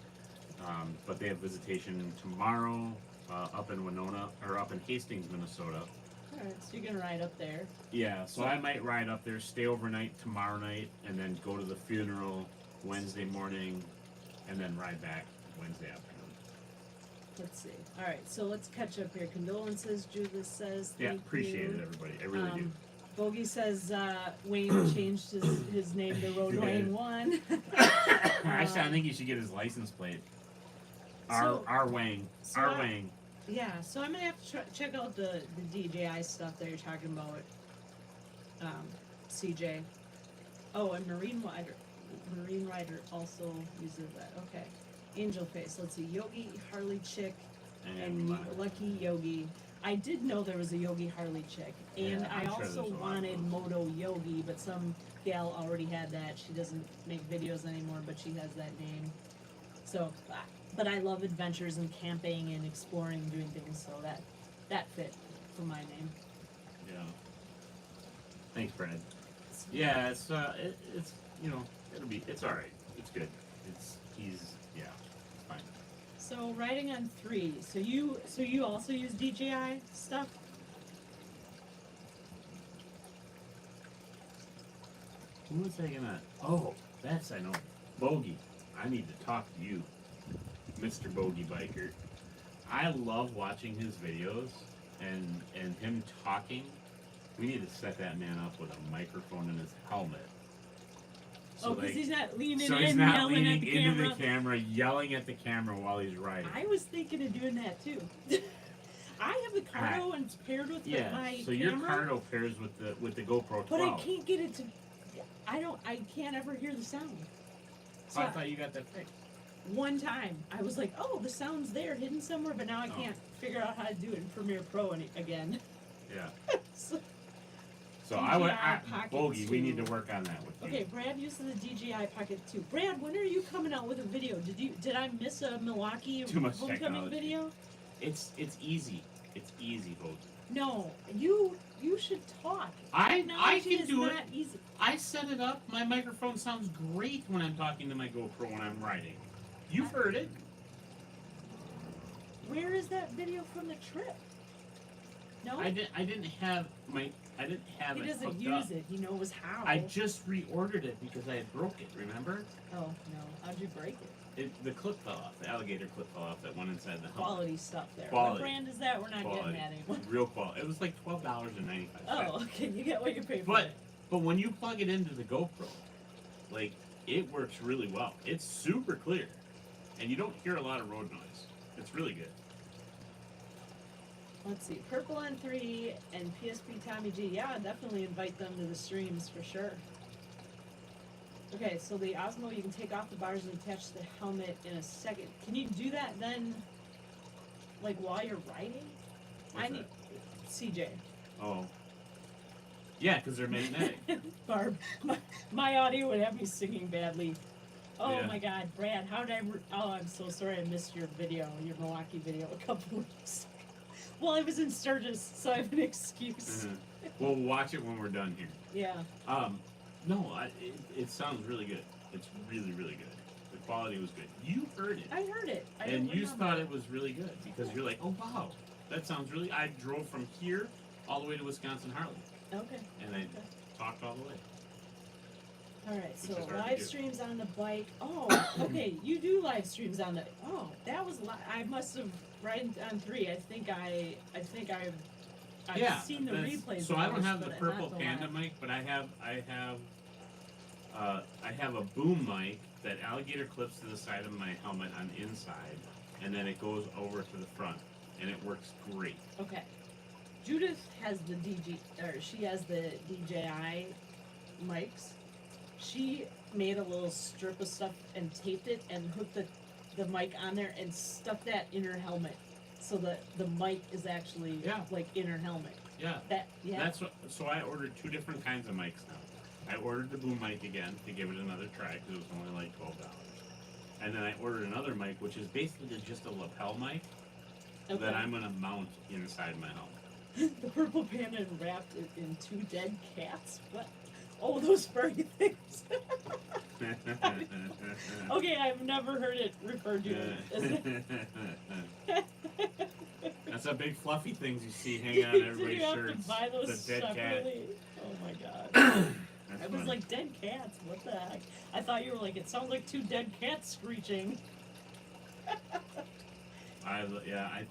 but they have visitation tomorrow up in Winona or up in Hastings, Minnesota. All right, so you're gonna ride up there. Yeah, so I might ride up there, stay overnight tomorrow night, and then go to the funeral Wednesday morning, and then ride back Wednesday afternoon. Let's see. All right, so let's catch up here. Condolences, Judith says. Yeah, Thank appreciate you. it, everybody. I really do. Bogey says Wayne changed his name to Road Good. Wayne 1. Actually, I think you should get his license plate. So- R Wang. so R I- Wang. Yeah, so I'm gonna have to check out the DJI stuff that you're talking about, CJ. Oh, and Marine Rider also uses that. Okay, Angel Face. Let's see, Yogi Harley Chick and Lucky Yogi. I did know there was a Yogi Harley Chick, and Yeah, I I'm sure also there's a lot of wanted those. Moto Yogi, but some gal already had that. She doesn't make videos anymore, but she has that name. So, but I love adventures and camping and exploring and doing things, so that fit for my name. Yeah. Thanks, Brad. Yeah, it's you know, it's all right. It's good. It's fine. So riding on 3. So you also use DJI stuff? Who was I gonna? Oh, that's I know. Bogey. I need to talk to you, Mr. Bogey Biker. I love watching his videos and him talking. We need to set that man up with a microphone in his helmet. Oh, because he's not leaning so in, he's not yelling leaning at the into camera. the camera, yelling at the camera while he's riding. I was thinking of doing that too. I have the Cardo and it's paired with Yeah. my So camera, your Cardo pairs with the GoPro 12. but I can't get it to. I can't ever hear the sound. So I thought you got that fixed. One time I was like, oh, the sound's there, hidden somewhere, but now I Oh. can't figure out how to do it in Premiere Pro again. Yeah. So- So I would, DJI Pocket Bogey, we need 2. to work on that with you. Okay, Brad uses the DJI Pocket 2. Brad, when are you coming out with a video? Did I miss a Milwaukee Too much homecoming technology. video? It's easy. It's easy, Bogey. No, you should talk. I Technology can is do it. not easy. I set it up. My microphone sounds great when I'm talking to my GoPro when I'm riding. You've heard it. Where is that video from the trip? No, I didn't have he it doesn't hooked use up. it. He knows how. I just reordered it because I had broke it. Remember? Oh no, How'd you break it? The clip fell off. The alligator clip fell off that went inside the helmet. Quality stuff there. Quality. What brand is that? We're not Quality. getting that anymore. Real quality. It was like $12.95. Oh, okay. You get what you pay for. But when you plug it into the GoPro, like, it works really well. It's super clear, and you don't hear a lot of road noise. It's really good. Let's see. Purple N3 and PSP Tommy G. Yeah, definitely invite them to the streams for sure. Okay, so the Osmo, you can take off the bars and attach the helmet in a second. Can you do that then, like, while you're riding? What's that? CJ. Oh. Yeah, because they're magnetic. Barb, my audio would have me singing badly. Oh Yeah. my God, Brad, how did oh, I'm so sorry I missed your video, your Milwaukee video a couple weeks ago. Well, I was in Sturgis, so I have an excuse. We'll watch it when we're done here. Yeah. No, it sounds really good. It's really, really good. The quality was good. You heard it. I heard it. And you thought it was really good because you're like, oh, wow, that sounds really... I drove from here all the way to Wisconsin Harley. Okay. And I talked all the way. All right, so Which is hard to live do. streams on the bike. Oh, okay, you do live streams on the... Oh, that was... I must have... Right on 3, I think I've seen the replays. So of I don't those, have the but purple not the Panda live. mic, but I have a boom mic that alligator clips to the side of my helmet on the inside, and then it goes over to the front, and it works great. Okay. Judith has the she has the DJI mics. She made a little strip of stuff and taped it and hooked the mic on there and stuck that in her helmet, so that the mic is actually like in her helmet. Yeah. That's So I ordered 2 different kinds of mics now. I ordered the boom mic again to give it another try because it was only like $12. And then I ordered another mic, which is basically just a lapel mic that I'm gonna mount inside my helmet. The purple panda wrapped it in 2 dead cats. What? Oh, those furry things. Okay, I've never heard it referred to as That's the big fluffy things you see hanging on everybody's you have shirts. to buy those The dead separately? cat. Oh my God. That's I was funny. like, dead cats, what the heck? I thought you were like, it sounds like 2 dead cats screeching. Okay, the I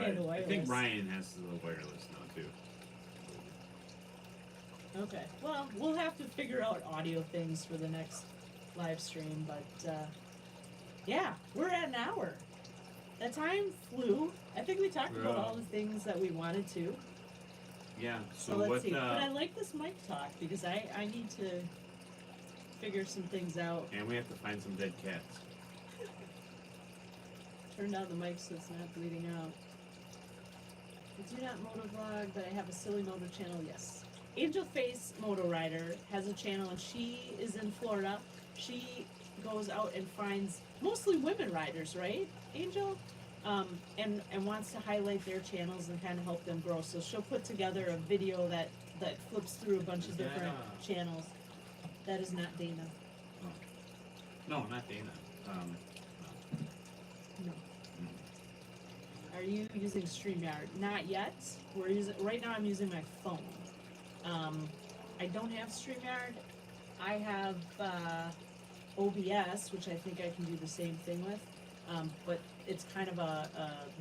think wireless. Ryan has the wireless now too. Okay, well, we'll have to figure out audio things for the next live stream, but yeah, we're at an hour. The time flew. I think we talked about all the things that we wanted to. Yeah. So let's see. But I like this mic talk because I need to figure some things out. And we have to find some dead cats. Turn down the mic so it's not bleeding out. I do not motovlog, but I have a silly moto channel, yes. Angel Face Moto Rider has a channel and she is in Florida. She goes out and finds mostly women riders, right, Angel? And wants to highlight their channels and kind of help them grow. So she'll put together a video that flips through a bunch of different channels. That is not Dana. No, not Dana. No. Are you using StreamYard? Not yet. We're using right now. I'm using my phone. I don't have StreamYard. I have OBS, which I think I can do the same thing with. But it's kind of a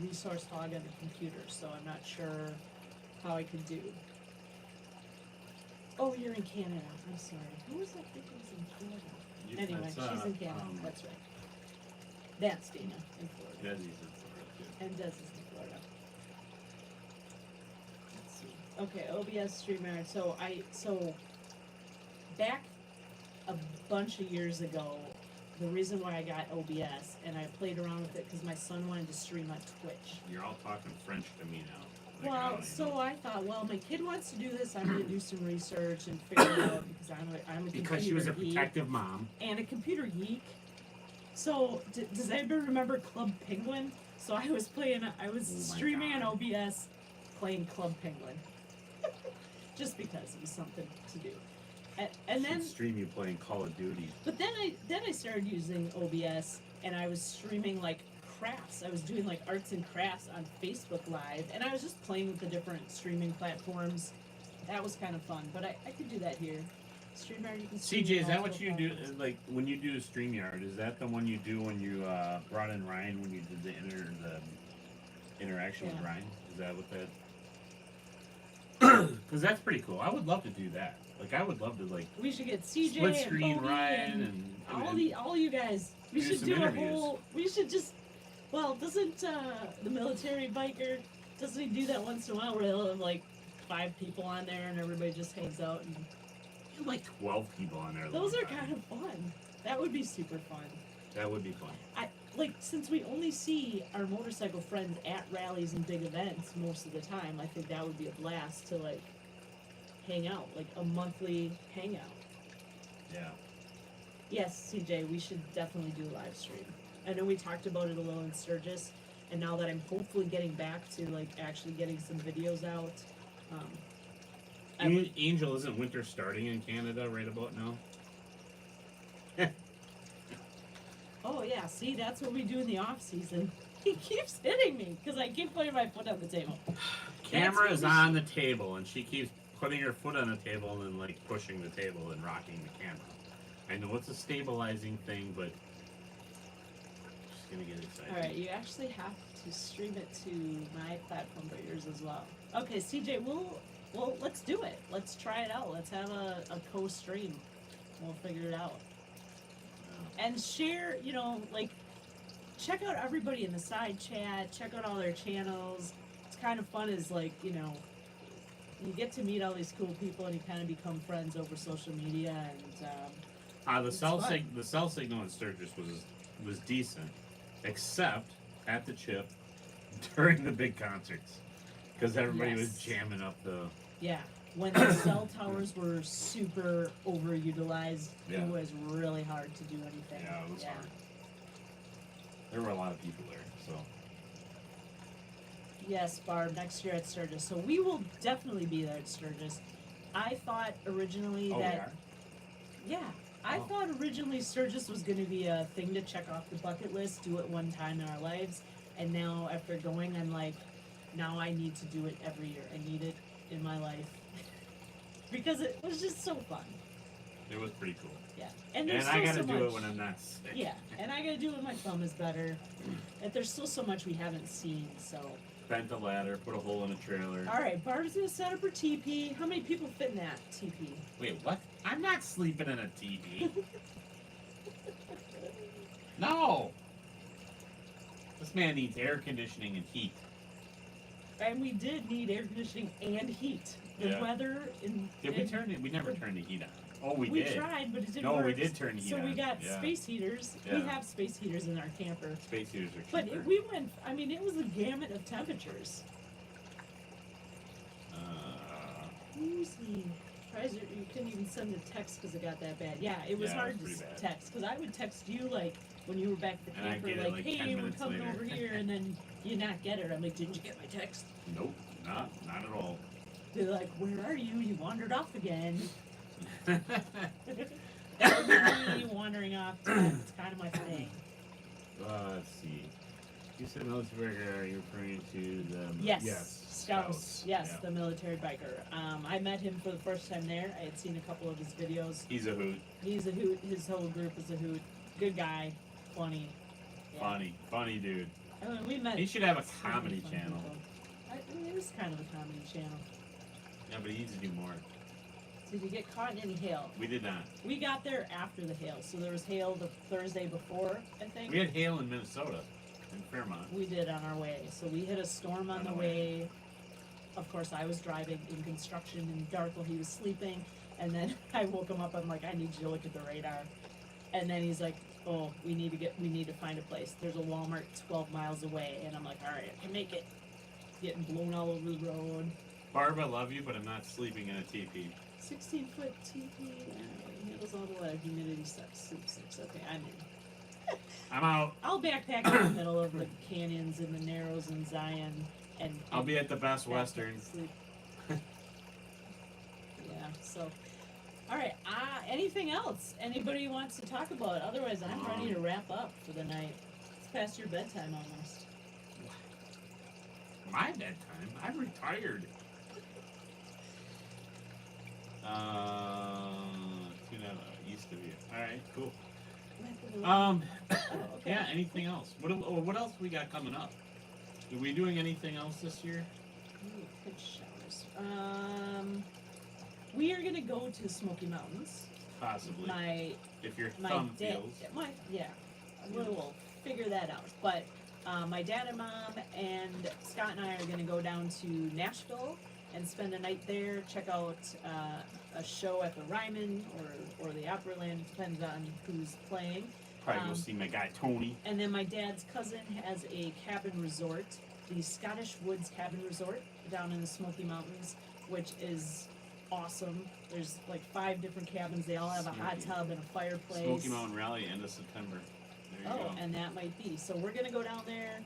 resource hog on the computer, so I'm not sure how I could do. Oh, you're in Canada. I'm sorry. Who was that thinking was in Canada? Anyway, she's in Canada. That's right. That's Dana in Florida. Desi's in Florida too. And Des is in Florida. Let's see. Okay, OBS StreamYard. So back a bunch of years ago, the reason why I got OBS and I played around with it because my son wanted to stream on Twitch. You're all talking French to me now. Like, I Well, don't even so know. I thought, well, my kid wants to do this. I'm going to do some research and figure it out because I'm a Because she was a computer geek protective mom. and a computer geek. So does anybody remember Club Penguin? So I was playing. I was Oh my streaming God. on OBS, playing Club Penguin, just because it was something to do. And then, Should stream you playing Call of Duty. but then I started using OBS and I was streaming like crafts. I was doing like arts and crafts on Facebook Live, and I was just playing with the different streaming platforms. That was kind of fun, but I could do that here. StreamYard, you can stream CJ, is that what multiple you do? platforms. Like when you do a StreamYard, is that the one you do when you brought in Ryan when you did the interaction with Yeah. Ryan? Is that what that? Because that's pretty cool. I would love to do that. Like I would love to like We should get CJ split and screen Bodie Ryan and all you guys. We do should some do interviews. a whole. We should just. Well, doesn't the military biker doesn't he do that once in a while where he'll have like 5 people on there and everybody just hangs out and like 12 people on there. those are kind of fun. That would be super fun. That would be fun. Like since we only see our motorcycle friends at rallies and big events most of the time, I think that would be a blast to like hang out, like a monthly hangout. Yeah. Yes, CJ, we should definitely do a live stream. I know we talked about it a little in Sturgis, and now that I'm hopefully getting back to like actually getting some videos out, I would, Angel, isn't winter starting in Canada right about now? oh yeah, see, that's what we do in the off season. He keeps hitting me because I keep putting my foot on the table. Camera That's is what we on the table, and she keeps putting her foot on the table and then like pushing the table and rocking the camera. I know it's a stabilizing thing, but she's gonna get excited. All right, you actually have to stream it to my platform, but yours as well. Okay, CJ, well, let's do it. Let's try it out. Let's have a co-stream. We'll figure it out. And share, you know, like, check out everybody in the side chat. Check out all their channels. It's kind of fun is like, you know, you get to meet all these cool people and you kind of become friends over social media. And The it's cell fun. the cell signal in Sturgis was decent, except at the chip during the big concerts, because everybody was Yes. jamming up the. yeah, when the cell towers were super overutilized, Yeah. it was really hard to do anything. Yeah, it was hard. There were a lot of people there, so. Yes, Barb, next year at Sturgis. So we will definitely be there at Sturgis. I thought originally Oh, we that are? yeah, I Oh. thought originally Sturgis was going to be a thing to check off the bucket list, do it one time in our lives, and now after going, I'm like, now I need to do it every year. I need it in my life because it was just so fun. It was pretty cool. Yeah, and there's And I still gotta so do much. it when I'm not sick. Yeah, and I gotta do it when my thumb is better. And there's still so much we haven't seen, so. Bent the ladder, put a hole in a trailer. Alright, Barb's gonna set up her teepee. How many people fit in that teepee? Wait, what? I'm not sleeping in a teepee. No! This man needs air conditioning and heat. And we did need air conditioning and heat. The Yeah. weather in. Did we turn it? We never turned the heat on. Oh, we We did. tried, but it didn't No, work. we did turn the heat So we on. got Yeah. space heaters. We Yeah. have space heaters in our camper. Space heaters are But cheaper. we went, I mean, it was a gamut of temperatures. Easy. Surprised you couldn't even send a text because it got that bad. Yeah, it was Yeah, it hard was to pretty bad. text because I would text you like when you were back at the And I'd camper, get it, like, like, hey, 10 we're minutes coming later. over here, and then you not get it. I'm like, didn't you get my text? Nope, not at all. They're like, where are you? You wandered off again. That would be me wandering off. It's kind of my thing. Let's see. You said military biker, are you referring to the... Yes, Scouts. Yes, Yeah. the military biker. I met him for the first time there. I had seen a couple of his videos. He's a hoot. He's a hoot. His whole group is a hoot. Good guy. Funny. Yeah. Funny dude. I mean, we met. He should have a so many comedy fun channel. people. I mean, it was kind of a comedy channel. Yeah, but he needs to do more. Did you get caught in any hail? We did not. We got there after the hail, so there was hail the Thursday before, I think. We had hail in Minnesota, in Fairmont. We did on our way. So we hit a storm on the way. Of course, I was driving in construction in dark while he was sleeping. And then I woke him up. I'm like, I need you to look at the radar. And then he's like, oh, we need to find a place. There's a Walmart 12 miles away. And I'm like, all right, I can make it. Getting blown all over the road. Barb, I love you, but I'm not sleeping in a teepee. 16-foot teepee. Handles all the weather. Humidity sucks. Soup sucks. Okay, I'm in. I'm out. I'll backpack in the middle of the canyons and the narrows in Zion, and I'll be at the Best backpack Western. and sleep. Yeah. So, all right. Anything else anybody wants to talk about? Otherwise, I'm ready to wrap up for the night. It's past your bedtime almost. My bedtime? I'm retired. nice of you. All right, cool. Oh, okay. Yeah. Anything else? What else we got coming up? Are we doing anything else this year? Ooh, pitch showers. We are gonna go to Smoky Mountains. Possibly. If your My thumb dad, feels. yeah, we'll figure that out. But my dad and mom and Scott and I are gonna go down to Nashville and spend a night there. Check out a show at the Ryman or the Opryland, depends on who's playing. Probably go see my guy Tony. And then my dad's cousin has a cabin resort, the Scottish Woods Cabin Resort down in the Smoky Mountains, which is awesome. There's like 5 different cabins. They all have a hot tub and a fireplace. Smoky Mountain Rally, end of September. There you go. And that might be. So we're gonna go down there.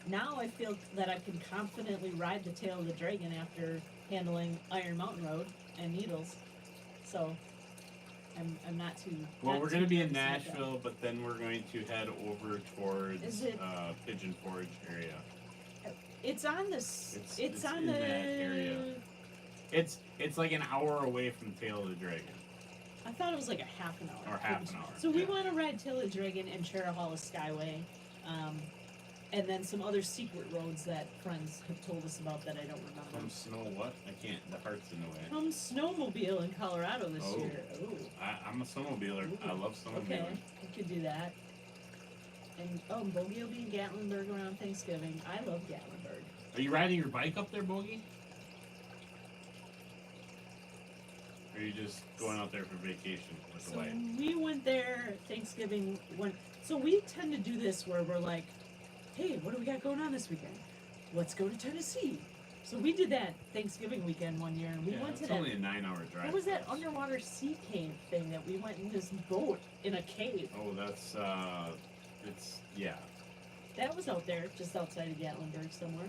Now I feel that I can confidently ride the tail of the dragon after handling Iron Mountain Road and Needles. So I'm not too. Well, not we're too going to be in nervous about Nashville, but then we're going to head over towards Is it- Pigeon Forge area. that. It's on this. It's on in the. that area. It's like an hour away from Tail of the Dragon. I thought it was like a half an hour. Or half an hour, So we yeah. want to ride Tail of the Dragon and Cherahalla Skyway, and then some other secret roads that friends have told us about that I don't remember. Come snow what? I can't. The heart's in the way. Come snowmobile in Colorado this Oh. year. Ooh. I'm a snowmobiler. Ooh. I love snowmobiling. Okay, we could do that. And Bogey will be in Gatlinburg around Thanksgiving. I love Gatlinburg. Are you riding your bike up there, Bogey? Or are you just going out there for vacation with the So wife? we went there Thanksgiving so we tend to do this where we're like, hey, what do we got going on this weekend? Let's go to Tennessee. So we did that Thanksgiving weekend one year, and we went to it's that. only a 9-hour drive. What was that for us. underwater sea cave thing that we went in this boat in a cave? Oh, that's yeah. That was out there, just outside of Gatlinburg somewhere.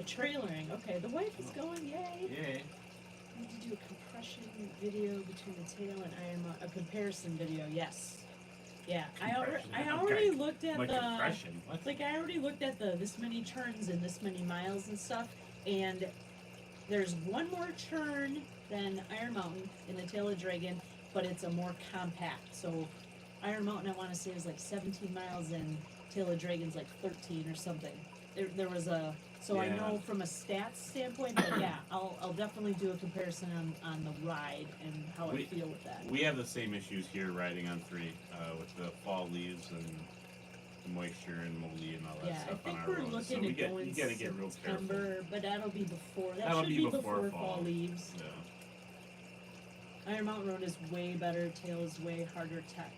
Trailering. Okay, the wife is going. Yay! Yeah. I need to do a compression video between the tail and Iron Mountain. A comparison video. Yes. Yeah. I Compression, already okay. looked at Like the. compression. What? Like I already looked at the this many turns and this many miles and stuff, and there's one more turn than Iron Mountain in the Tail of the Dragon, but it's a more compact. So Iron Mountain I want to say is like 17 miles and Tail of the Dragon's like 13 or something. There was a I Yeah. know from a stats standpoint, but yeah, I'll definitely do a comparison on the ride and how I feel with that. We have the same issues here riding on 3 with the fall leaves and the moisture and moldy and all that Yeah, I stuff on think our we're roads. looking So to go in you gotta get real careful. September, but that'll be before. That'll Should be be before fall fall. leaves. Yeah. Iron Mountain Road is way better. Tail is way harder tech.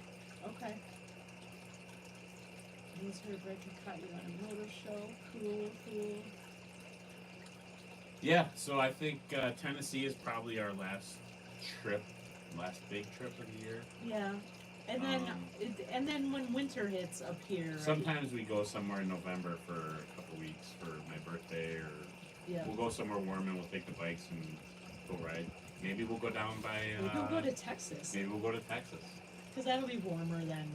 Okay. These her break and caught you on a motor show. Cool. Yeah, so I think Tennessee is probably our last big trip of the year. Yeah. And then when winter hits up here. Sometimes we go somewhere in November for a couple weeks for my birthday, or Yeah. we'll go somewhere warm and we'll take the bikes and go ride. Maybe we'll go down by. Maybe we'll go to Texas. Maybe we'll go to Texas. Because that'll be warmer than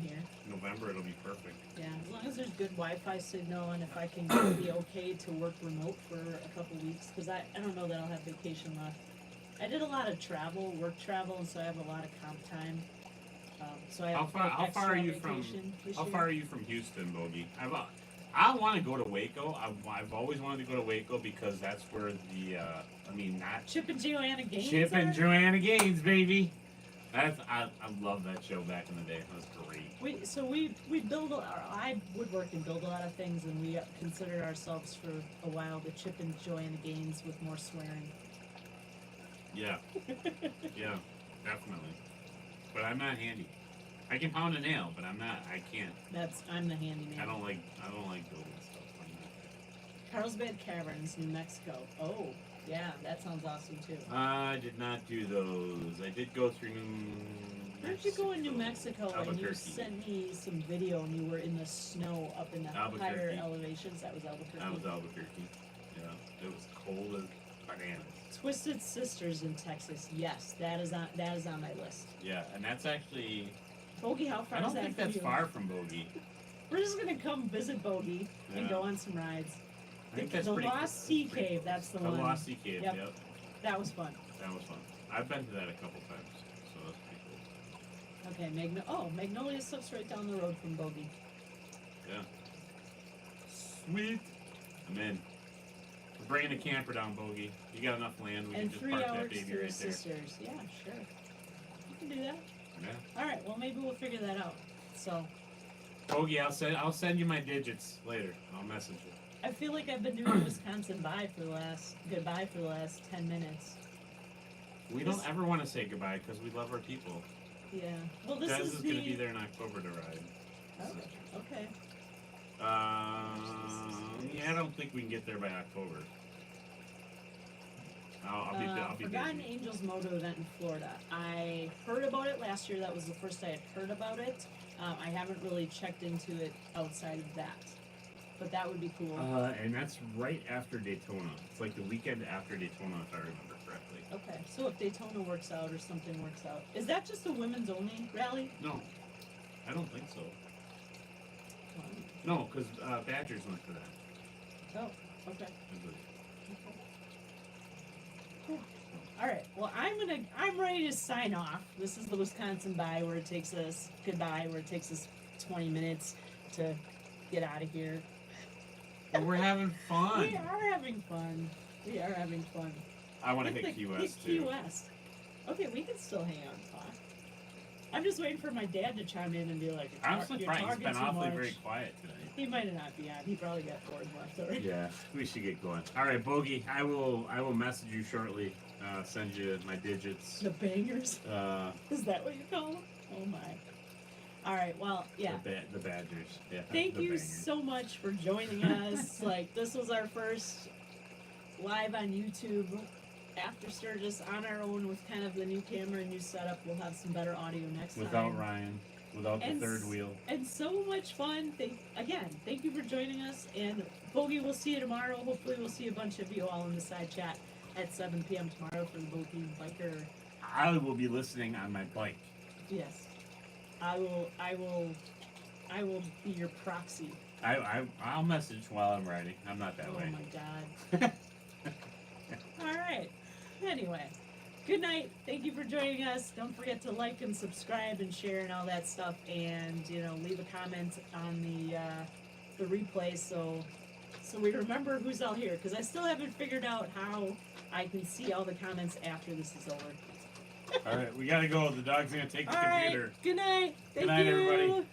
here. November it'll be perfect. Yeah, as long as there's good Wi-Fi signal and if I can be okay to work remote for a couple weeks, because I don't know that I'll have vacation left. I did a lot of work travel, and so I have a lot of comp time. So I have How far are you from? How far are you from Houston, Bogey? I want to go to Waco. I've always wanted to go to Waco because that's where Chip and Joanna Gaines. Chip and Joanna Gaines, baby. I love that show back in the day. It was great. We build I woodwork and build a lot of things, and we considered ourselves for a while the Chip and Joanna Gaines with more swearing. Yeah. Yeah, definitely. But I'm not handy. I can pound a nail, but I can't. I'm the handyman. I don't like building stuff. I'm not. Carlsbad Caverns, New Mexico. Oh, yeah, that sounds awesome too. I did not do those. I did go through Where did you go in New Mexico? And you Albuquerque. sent me some video, and you were in the snow up in the higher Albuquerque. elevations. That was Albuquerque. That was Albuquerque. Yeah, it was cold as bananas. Twisted Sisters in Texas. Yes, that is on my list. Yeah, and that's actually. Bogey, how far I is don't that think from that's you? far from Bogey. We're just gonna come visit Bogey and Yeah. go on some rides. I think that's the pretty Lost cool. Sea That's pretty Cave. cool. That's the The one. Lost Sea Cave. Yep. Yep. That was fun. That was fun. I've been to that a couple times, so that's pretty cool. Okay, Magnolia Stuff's right down the road from Bogey. Yeah. Sweet. I'm in. We're bringing a camper down, Bogey. You got enough land, we And can just 3 park that hours baby to right his there. sisters. Yeah, sure. You can do that. Yeah. Alright, well maybe we'll figure that out. So Bogey, I'll send you my digits later. I'll message you. I feel like I've been doing Wisconsin goodbye for the last 10 minutes. We don't ever want to say goodbye because we love our people. Yeah. Well, this Des is is the... going to be there in October to ride. Okay. Yeah, I don't think we can get there by October. I'll be Forgotten busy. Angels Moto event in Florida. I heard about it last year. That was the first I had heard about it. I haven't really checked into it outside of that. But that would be cool. And that's right after Daytona. It's like the weekend after Daytona, if I remember correctly. Okay, so if Daytona works out or something works out. Is that just a women's only rally? No, I don't think so. Wow. No, because Badgers went for that. Oh, okay. I believe. Cool. All right. Well, I'm ready to sign off. This is the Wisconsin bye where it takes us 20 minutes to get out of here. But we're having fun. We are having fun. I want to hit the Key West Key too. West. Okay, we can still hang out and talk. I'm just waiting for my dad to chime in and be like, I'm "You're surprised. He's talking been too awfully much." very quiet tonight. He might not be on. He probably got bored and left already. Yeah, we should get going. All right, Bogey, I will message you shortly. Send you my digits. The bangers. Is that what you call them? Oh my. All right. Well, yeah. The Badgers. Yeah. Thank the you bangers. so much for joining us. Like, this was our first live on YouTube after Sturgis on our own with kind of the new camera and new setup. We'll have some better audio next time. Without Ryan, without the third wheel. And so much fun. Thank you for joining us. And Bogey, we'll see you tomorrow. Hopefully we'll see a bunch of you all in the side chat at 7 p.m. tomorrow for the Bogey Biker. I will be listening on my bike. Yes. I will be your proxy. I'll message while I'm riding. I'm not that way. Oh my god. All right. Anyway, good night. Thank you for joining us. Don't forget to like and subscribe and share and all that stuff. And leave a comment on the replay so we remember who's all here. Because I still haven't figured out how I can see all the comments after this is over. All right, we gotta go. The dog's gonna take the All computer. right. Good night. Good night, Thank you. everybody.